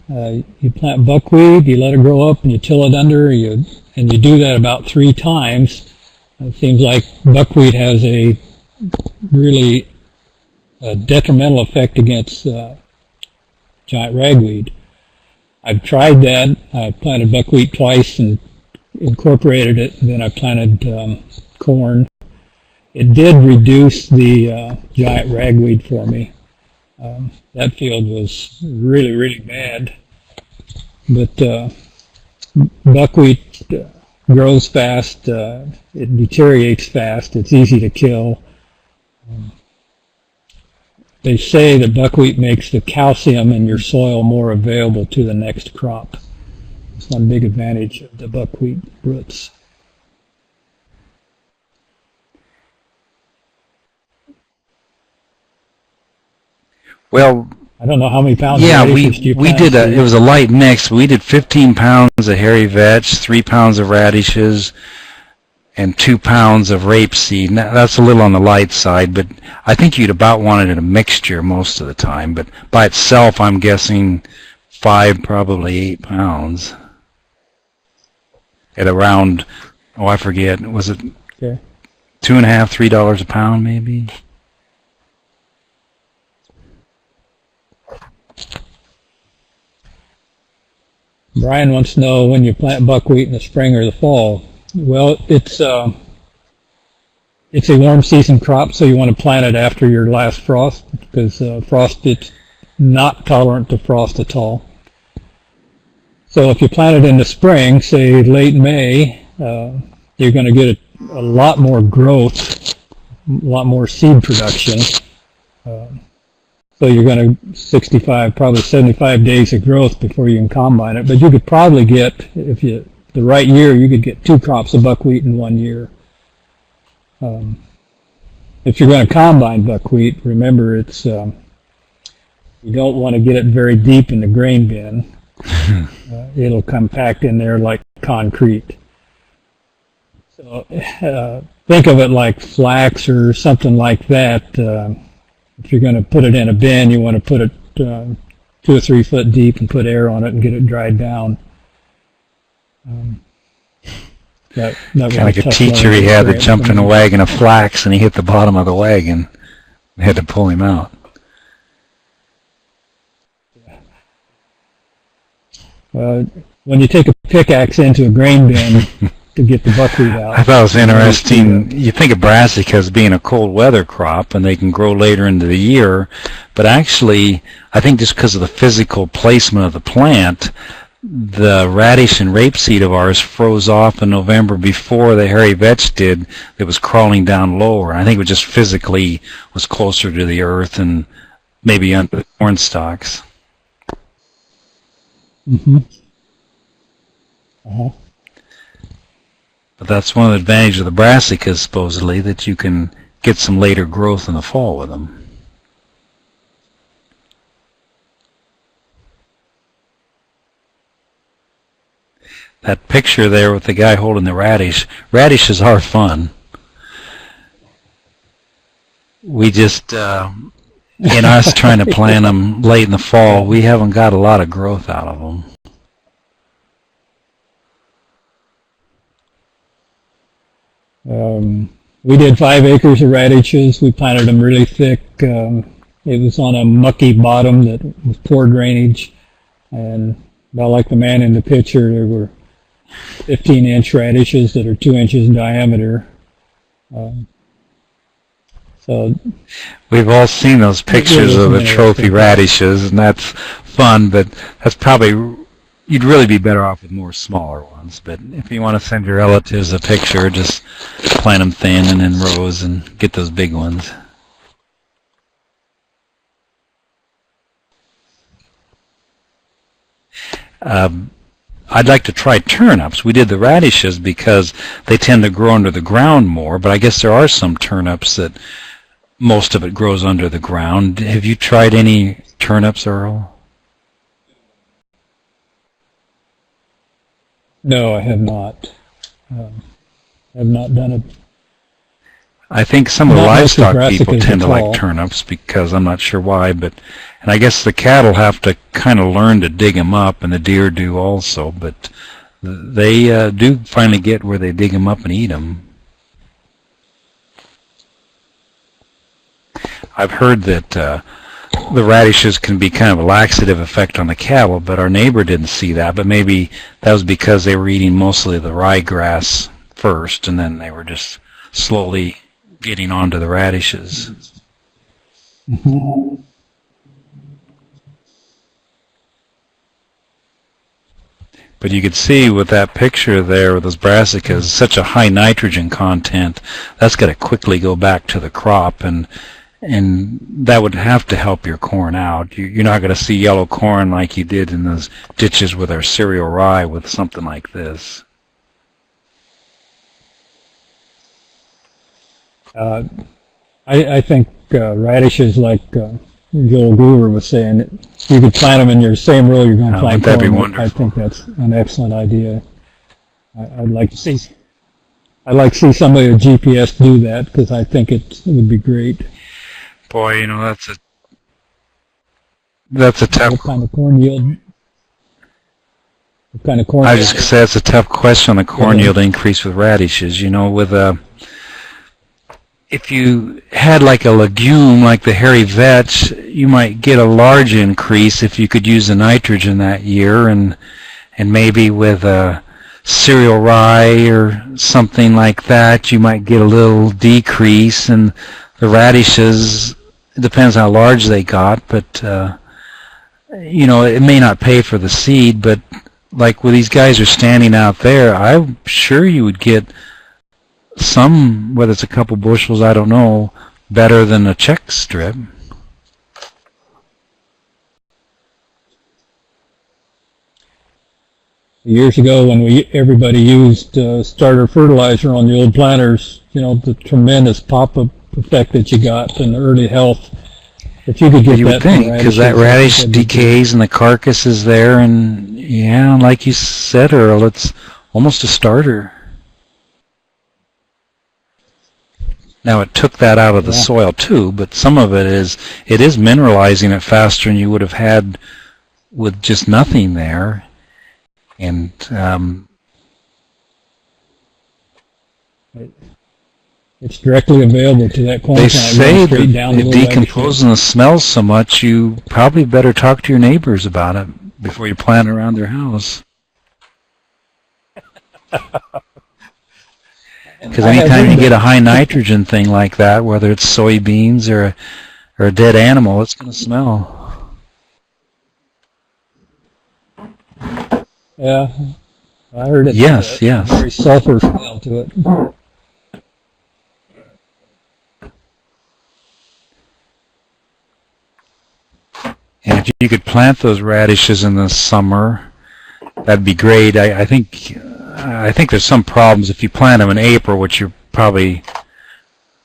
You plant buckwheat, you let it grow up, and you till it under, and you do that about 3 times. It seems like buckwheat has a really detrimental effect against giant ragweed. I've tried that. I planted buckwheat twice and incorporated it, and then I planted corn. It did reduce the giant ragweed for me. That field was really, really bad. But buckwheat grows fast. It deteriorates fast. It's easy to kill. They say that buckwheat makes the calcium in your soil more available to the next crop. It's one big advantage of the buckwheat roots. Well, I don't know how many pounds yeah, of radishes do you we plant. did it was a light mix. We did 15 pounds of hairy vetch, 3 pounds of radishes, and 2 pounds of rapeseed. Now, that's a little on the light side, but I think you'd about want it in a mixture most of the time. But by itself, I'm guessing 5, probably 8 pounds. At around, oh, I forget, was it Okay. $2.50, $3 a pound, maybe? Brian wants to know when you plant buckwheat in the spring or the fall. Well, it's a warm season crop, so you want to plant it after your last frost because frost it's not tolerant to frost at all. So if you plant it in the spring, say late May, you're going to get a lot more growth, a lot more seed production. So you're going to 65, probably 75 days of growth before you can combine it. But you could probably get, if you the right year, you could get 2 crops of buckwheat in 1 year. If you're going to combine buckwheat, remember it's you don't want to get it very deep in the grain bin. It'll compact in there like concrete. So think of it like flax or something like that. If you're going to put it in a bin, you want to put it 2 or 3 foot deep and put air on it and get it dried down. Kind of like a teacher he had that jumped in a wagon of flax and he hit the bottom of the wagon. They had to pull him out. When you take a pickaxe into a grain bin to get the buckwheat out. I thought it was interesting. You think of brassicas being a cold weather crop and they can grow later into the year, but actually I think just because of the physical placement of the plant, the radish and rapeseed of ours froze off in November before the hairy vetch did. It was crawling down lower. I think it was just physically was closer to the earth and maybe under the corn stalks. Mm-hmm. Uh-huh. But that's one of the advantages of the brassicas, supposedly, that you can get some later growth in the fall with them. That picture there with the guy holding the radishes are fun. We just, in us trying to plant them late in the fall, we haven't got a lot of growth out of them. We did 5 acres of radishes. We planted them really thick. It was on a mucky bottom that was poor drainage. And about like the man in the picture, there were 15-inch radishes that are 2 inches in diameter. So we've all seen those pictures of the trophy radishes, and that's fun, but that's probably, you'd really be better off with more smaller ones. But if you want to send your relatives a picture, just plant them thin and in rows and get those big ones. I'd like to try turnips. We did the radishes because they tend to grow under the ground more, but I guess there are some turnips that most of it grows under the ground. Have you tried any turnips, Earl? no, I have not. I have not done it. I think some of the Not most of livestock people brassicas tend to at like all. turnips because I'm not sure why, and I guess the cattle have to kind of learn to dig them up, and the deer do also, but they do finally get where they dig them up and eat them. I've heard that the radishes can be kind of a laxative effect on the cattle, but our neighbor didn't see that, but maybe that was because they were eating mostly the ryegrass first, and then they were just slowly getting onto the radishes. Mm-hmm. But you could see with that picture there with those brassicas, such a high nitrogen content, that's got to quickly go back to the crop, and that would have to help your corn out. You're not going to see yellow corn like you did in those ditches with our cereal rye with something like this. I think radishes like Joel Goover was saying that you could plant them in your same row you're going to plant that'd be corn. wonderful. I think that's an excellent idea. I'd like to see somebody with GPS do that because I think it would be great. Boy, that's a tough. What kind of corn yield? What kind of corn? I was just gonna say that's a tough question on the corn yield increase with radishes. If you had like a legume like the hairy vetch, you might get a large increase if you could use the nitrogen that year, and maybe with a cereal rye or something like that, you might get a little decrease. And the radishes, it depends how large they got, but it may not pay for the seed, but like where these guys are standing out there, I'm sure you would get some, whether it's a couple bushels, I don't know, better than a check strip. Years ago, when everybody used starter fertilizer on the old planters, the tremendous pop-up effect that you got and the early health. If you could get you would think, because that radish decays and the carcass is there, and yeah, like you said, Earl, it's almost a starter. Now it took that out of the soil too, but some of it is mineralizing it faster than you would have had with just nothing there. And it's directly available to that corn they plant. say that it decomposes and smells so much, you probably better talk to your neighbors about it before you plant it around their house. Because anytime you get a high nitrogen thing like that, whether it's soybeans or a dead animal, it's going to smell. Yeah, I heard it. Yes, yes. Very sulfur smell to it. And if you could plant those radishes in the summer, that'd be great. I think there's some problems if you plant them in April, which you're probably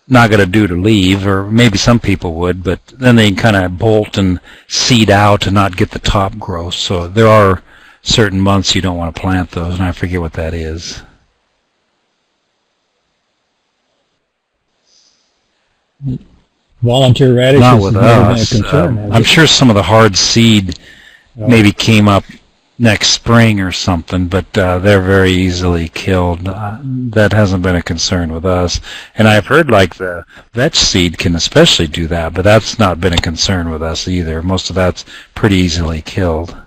not going to do to leave, or maybe some people would, but then they kind of bolt and seed out and not get the top growth. So there are certain months you don't want to plant those, and I forget what that is. Volunteer radishes not with us. Concern, I'm sure some of the hard seed maybe came up next spring or something, but they're very easily killed. That hasn't been a concern with us. And I've heard like the vetch seed can especially do that, but that's not been a concern with us either. Most of that's pretty easily killed.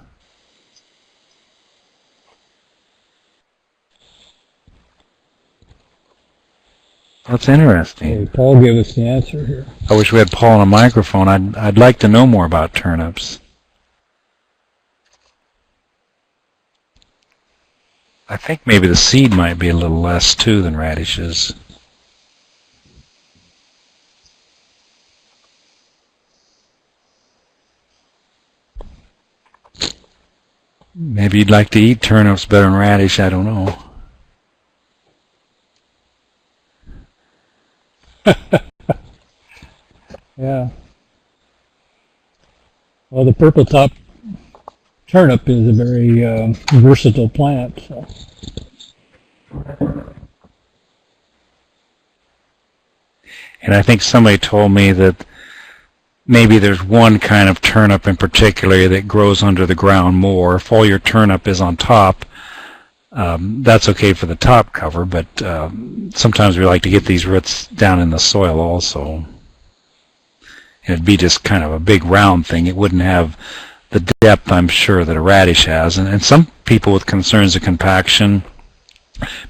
That's interesting. Hey, Paul gave us the answer here. I wish we had Paul on a microphone. I'd like to know more about turnips. I think maybe the seed might be a little less too than radishes. Maybe you'd like to eat turnips better than radish, I don't know. Yeah. Well, the purple top turnip is a very versatile plant. So. And I think somebody told me that maybe there's one kind of turnip in particular that grows under the ground more. If all your turnip is on top, that's okay for the top cover, but sometimes we like to get these roots down in the soil also. And it'd be just kind of a big round thing. It wouldn't have the depth, I'm sure, that a radish has. And some people with concerns of compaction,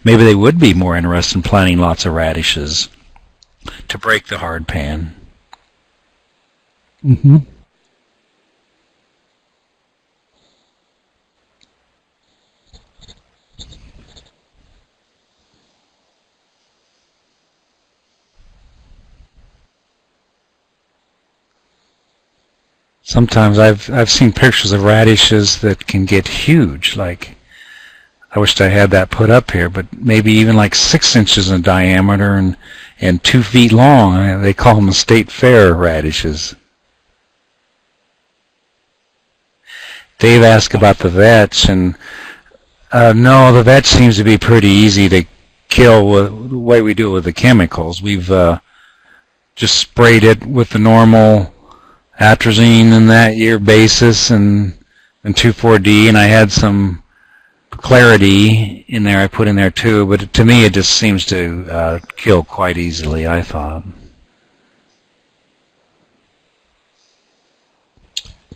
maybe they would be more interested in planting lots of radishes to break the hard pan. Mm-hmm. Sometimes I've seen pictures of radishes that can get huge. Like, I wished I had that put up here, but maybe even like 6 inches in diameter and 2 feet long. They call them state fair radishes. Dave asked about the vetch, and no, the vetch seems to be pretty easy to kill with the way we do it with the chemicals. We've just sprayed it with the normal atrazine in that year basis and 2,4-D, and I had some clarity in there I put in there too, but to me it just seems to kill quite easily, I thought.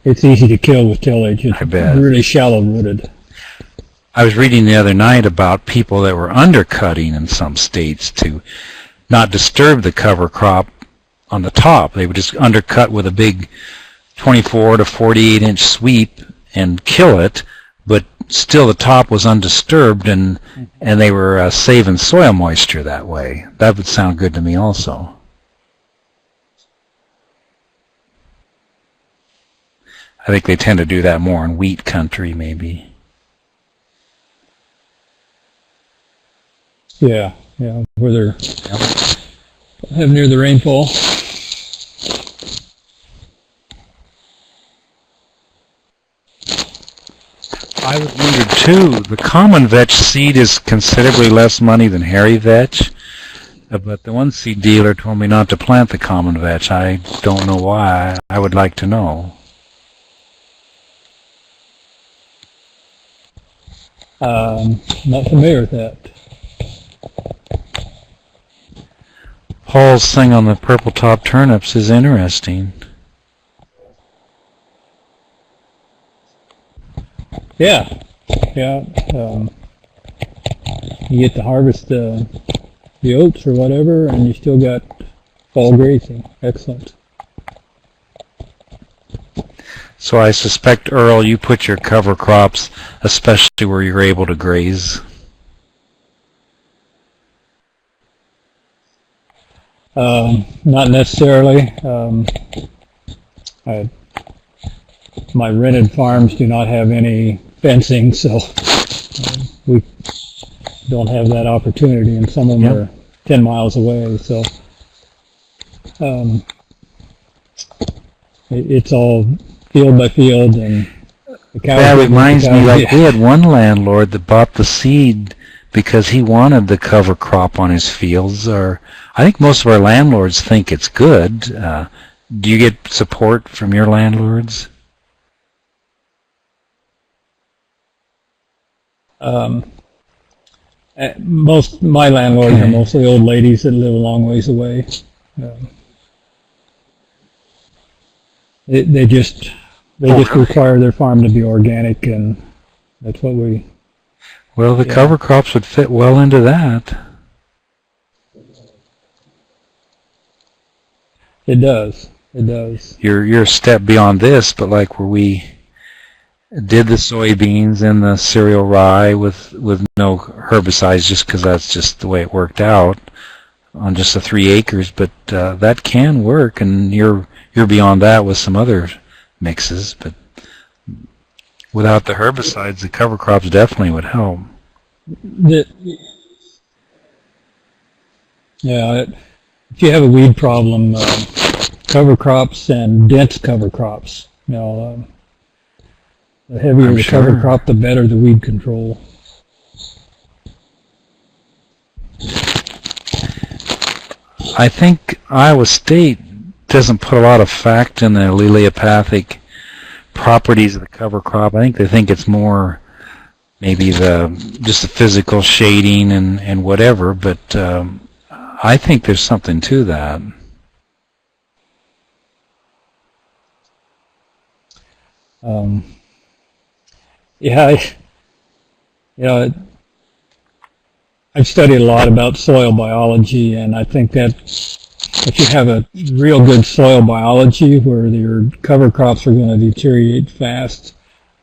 It's easy to kill with tillage. It's I bet. Really shallow rooted. I was reading the other night about people that were undercutting in some states to not disturb the cover crop on the top. They would just undercut with a big 24 to 48 inch sweep and kill it, but still the top was undisturbed, and they were saving soil moisture that way. That would sound good to me also. I think they tend to do that more in wheat country, maybe. Yeah, where they're have near the rainfall. I would wonder too, the common vetch seed is considerably less money than hairy vetch, but the one seed dealer told me not to plant the common vetch. I don't know why. I would like to know. Not familiar with that. Paul's thing on the purple top turnips is interesting. Yeah. You get to harvest the oats or whatever, and you still got fall grazing. Excellent. So I suspect, Earl, you put your cover crops, especially where you're able to graze. Not necessarily. My rented farms do not have any fencing, so we don't have that opportunity, and some of them are 10 miles away. So it's all field by field, and the cows. That reminds me, like we had one landlord that bought the seed because he wanted the cover crop on his fields. Or I think most of our landlords think it's good. Do you get support from your landlords? Most my landlords are mostly old ladies that live a long ways away. They just require their farm to be organic, and that's what we. Well, the cover crops would fit well into that. It does. It does. You're a step beyond this, but like where we did the soybeans and the cereal rye with no herbicides, just because that's just the way it worked out on just the 3 acres. But that can work, and you're beyond that with some other mixes. But without the herbicides, the cover crops definitely would help. If you have a weed problem, cover crops and dense cover crops. The heavier the cover crop, the better the weed control. I think Iowa State doesn't put a lot of fact in the allelopathic properties of the cover crop. I think they think it's more maybe just the physical shading and whatever, but I think there's something to that. I've studied a lot about soil biology, and I think that if you have a real good soil biology where your cover crops are going to deteriorate fast,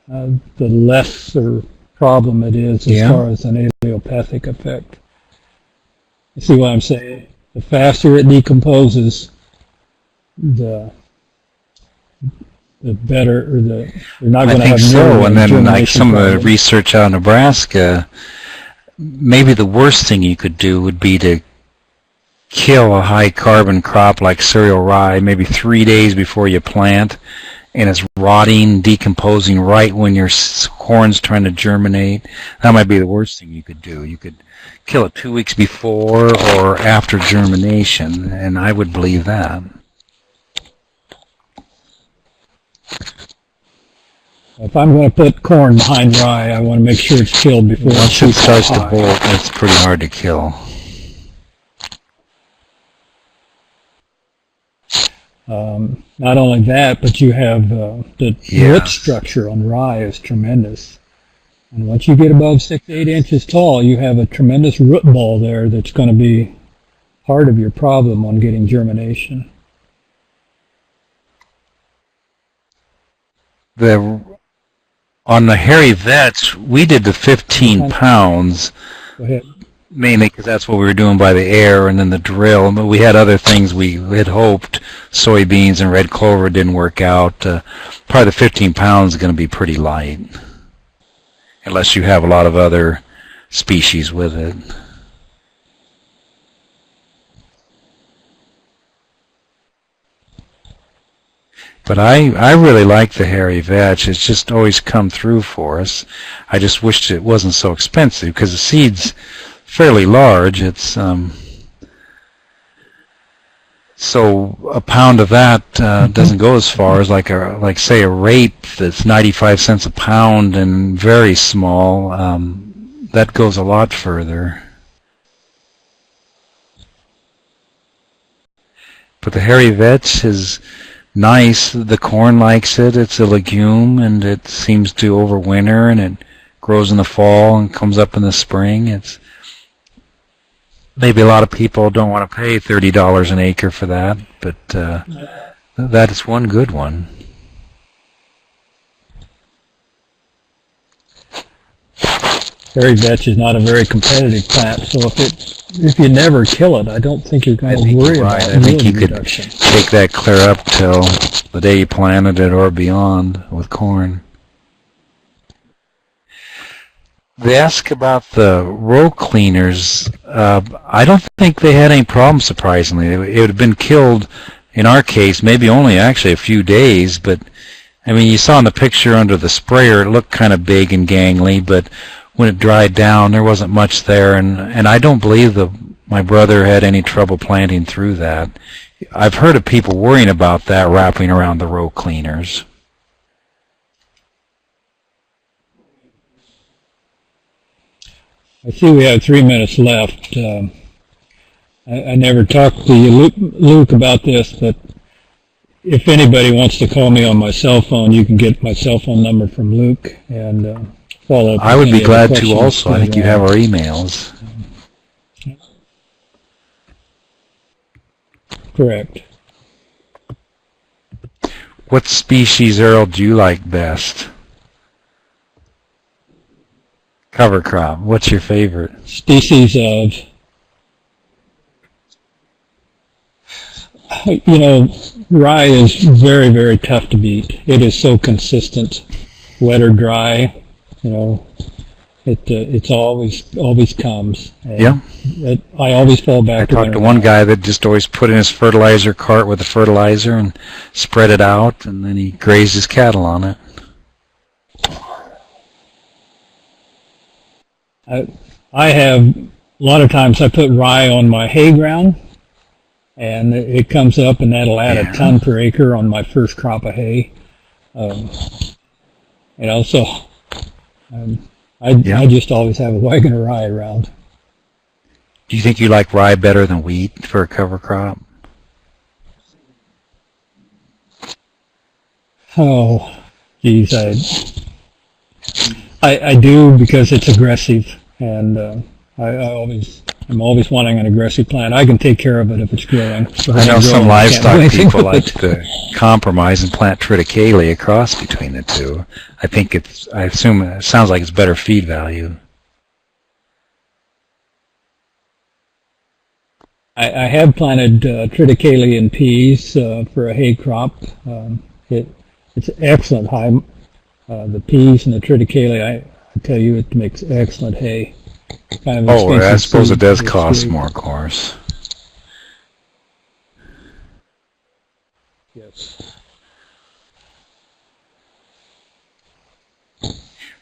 the lesser problem it is as far as an allelopathic effect. You see what I'm saying? The faster it decomposes, the better, or you're not going to have. I think so. And then, like some of the research out in Nebraska, maybe the worst thing you could do would be to kill a high carbon crop like cereal rye maybe 3 days before you plant, and it's rotting, decomposing right when your corn's trying to germinate, that might be the worst thing you could do. You could kill it 2 weeks before or after germination, and I would believe that. If I'm going to put corn behind rye, I want to make sure it's killed before Once it starts to bolt, it's pretty hard to kill. Not only that, but you have the root structure on rye is tremendous. And once you get above 6 to 8 inches tall, you have a tremendous root ball there that's going to be part of your problem on getting germination. On the hairy vetch, we did the 15 pounds. Go ahead. Mainly because that's what we were doing by the air and then the drill. But we had other things we had hoped. Soybeans and red clover didn't work out. Probably the 15 pounds is going to be pretty light. Unless you have a lot of other species with it. But I really like the hairy vetch. It's just always come through for us. I just wished it wasn't so expensive because the seed's fairly large. It's so a pound of that doesn't go as far as like say a rape that's 95 cents a pound and very small. That goes a lot further. But the hairy vetch is nice. The corn likes it. It's a legume, and it seems to overwinter, and it grows in the fall and comes up in the spring. It's maybe a lot of people don't want to pay $30 an acre for that, but that is one good one. Hairy vetch is not a very competitive plant, so if you never kill it, I don't think you're going to worry about I think you could reduction. take that clear up till the day you planted it or beyond with corn. They ask about the row cleaners. I don't think they had any problem, surprisingly. It would have been killed, in our case, maybe only actually a few days, but I mean, you saw in the picture under the sprayer, it looked kind of big and gangly, but when it dried down, there wasn't much there, and I don't believe my brother had any trouble planting through that. I've heard of people worrying about that wrapping around the row cleaners. I see we have 3 minutes left. I never talked to you, Luke, about this, but if anybody wants to call me on my cell phone, you can get my cell phone number from Luke and follow up. I would be glad to also. I think you have our emails. Correct. What species, Earl, do you like best? Cover crop. What's your favorite? Species of, rye is very, very tough to beat. It is so consistent, wet or dry. It's always comes. Yeah. I always fall back. I talked to one guy that just always put in his fertilizer cart with the fertilizer and spread it out, and then he grazed his cattle on it. I have, a lot of times I put rye on my hay ground, and it comes up, and that'll add a ton per acre on my first crop of hay. I just always have a wagon of rye around. Do you think you like rye better than wheat for a cover crop? Oh, geez, I do, because it's aggressive, and I'm always wanting an aggressive plant. I can take care of it if it's growing. I know some livestock people like to compromise and plant triticale across between the two. I assume it sounds like it's better feed value. I have planted triticale and peas for a hay crop. It's excellent high. The peas and the triticale, I tell you, it makes excellent hay. Kind of I suppose it does cost more, of course. Yes.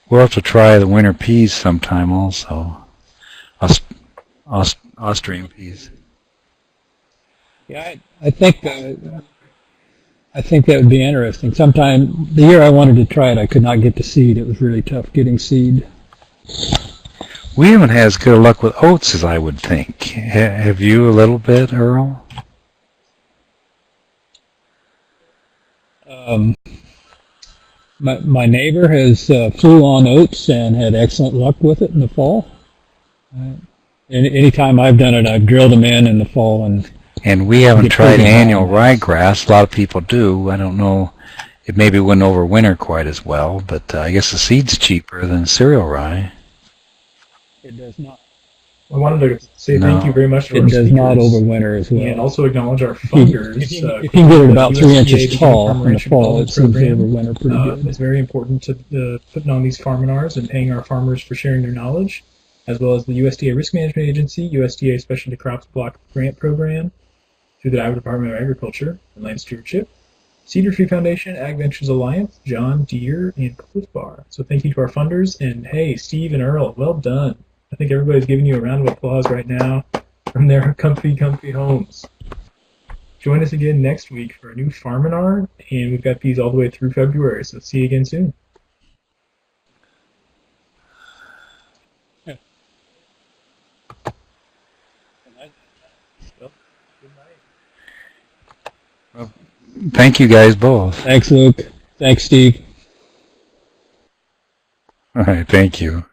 We'll have to try the winter peas sometime also. Austrian peas. Yeah, I think that would be interesting. Sometime the year I wanted to try it, I could not get the seed. It was really tough getting seed. We haven't had as good luck with oats as I would think. Have you a little bit, Earl? My neighbor has flew on oats and had excellent luck with it in the fall. Anytime I've done it, I've drilled them in the fall And we haven't get tried pretty annual high. ryegrass. A lot of people do. I don't know. It maybe wouldn't overwinter quite as well, but I guess the seed's cheaper than cereal rye. It does not. I wanted to say No. thank you very much to It our does not speakers, overwinter as well. and also acknowledge our funders. If you can get it about 3 inches USDA tall Farmer in the Rancher fall, it seems to Development overwinter pretty Program. good. It's very important to putting on these farminars and paying our farmers for sharing their knowledge, as well as the USDA Risk Management Agency, USDA Specialty Crops Block Grant Program, through the Iowa Department of Agriculture and Land Stewardship, Cedar Tree Foundation, Ag Ventures Alliance, John Deere, and Cliff Bar. So thank you to our funders, and hey, Steve and Earl, well done. I think everybody's giving you a round of applause right now from their comfy homes. Join us again next week for a new farminar, and we've got these all the way through February, so see you again soon. Thank you guys both. Thanks, Luke. Thanks, Steve. All right, thank you.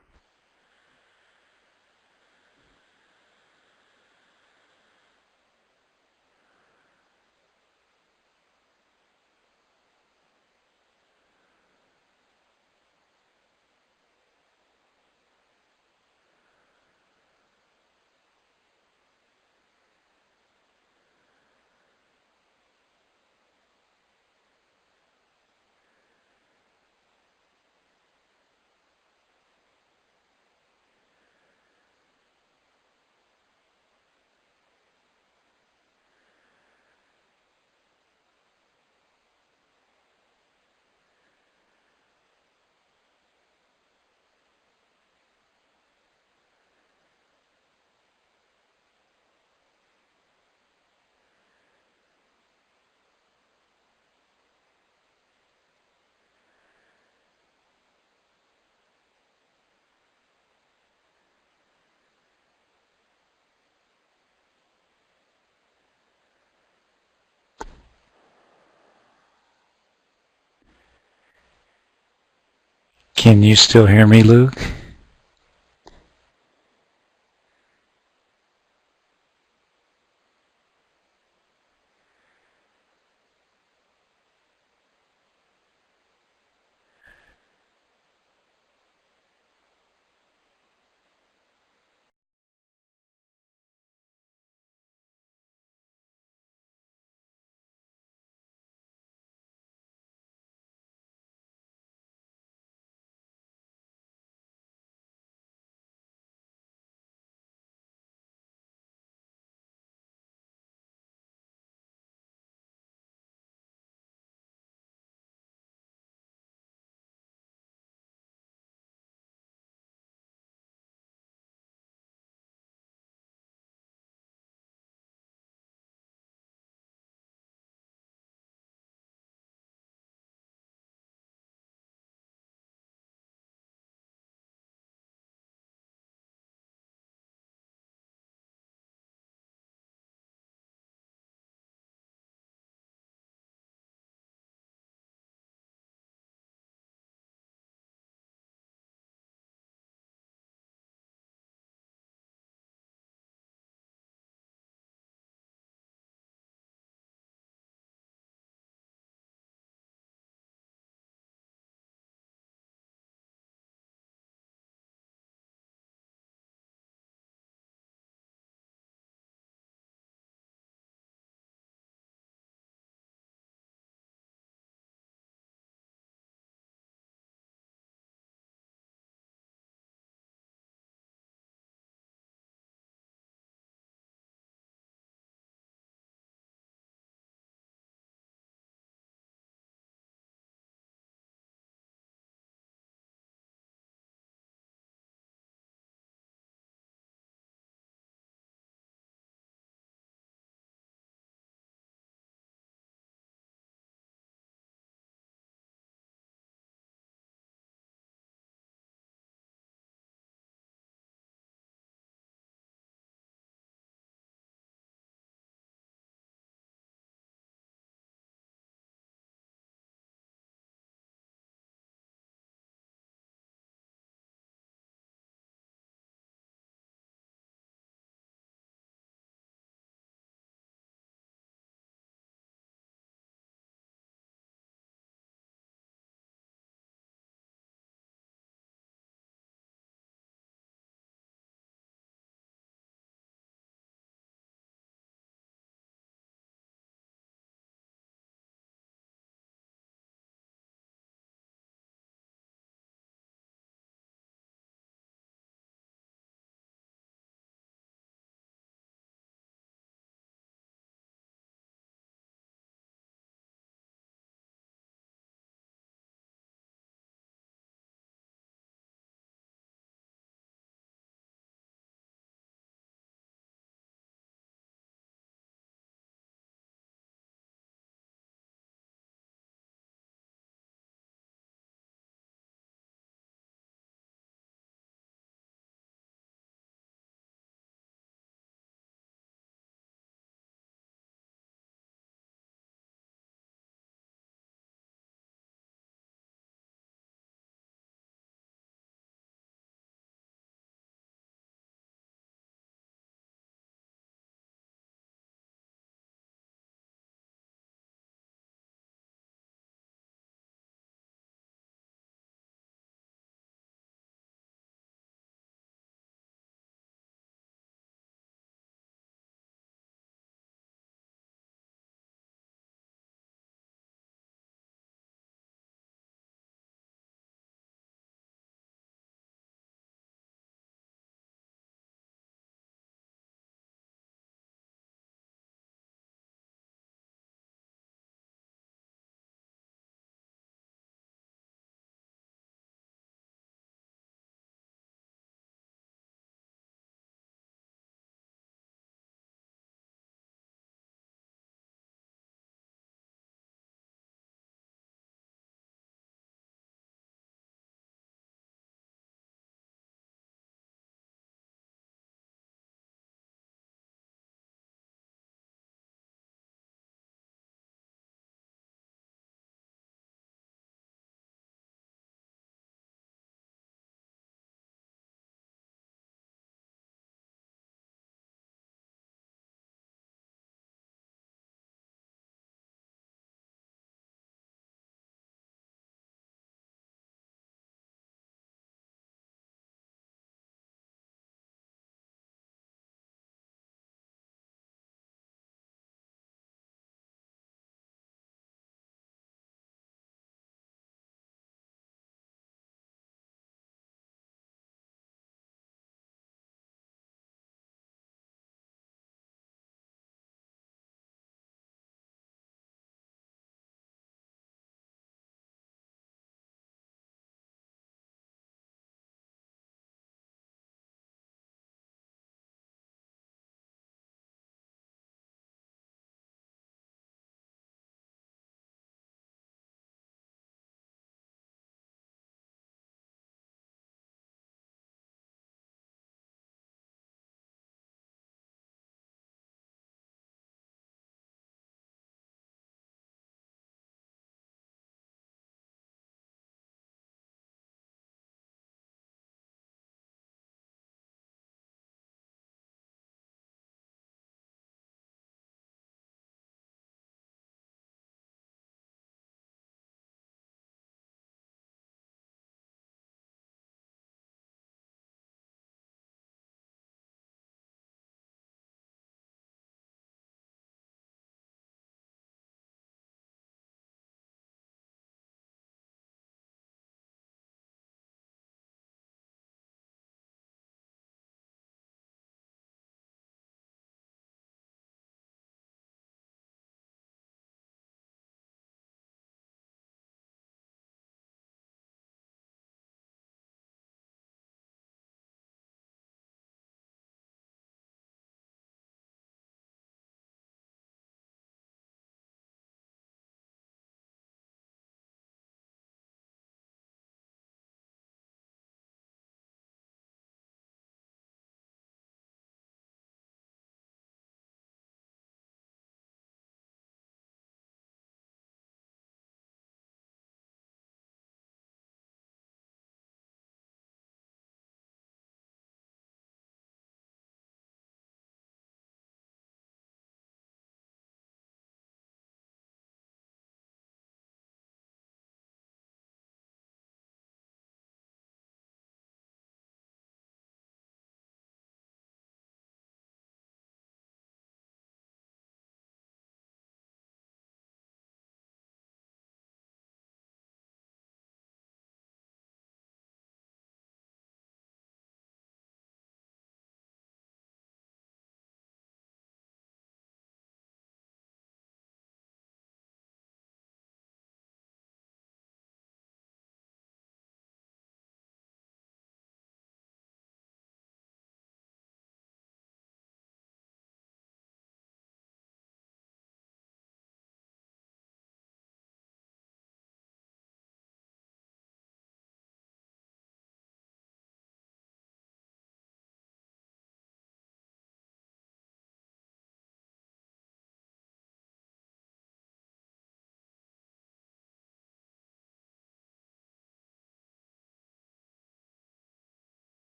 Can you still hear me, Luke?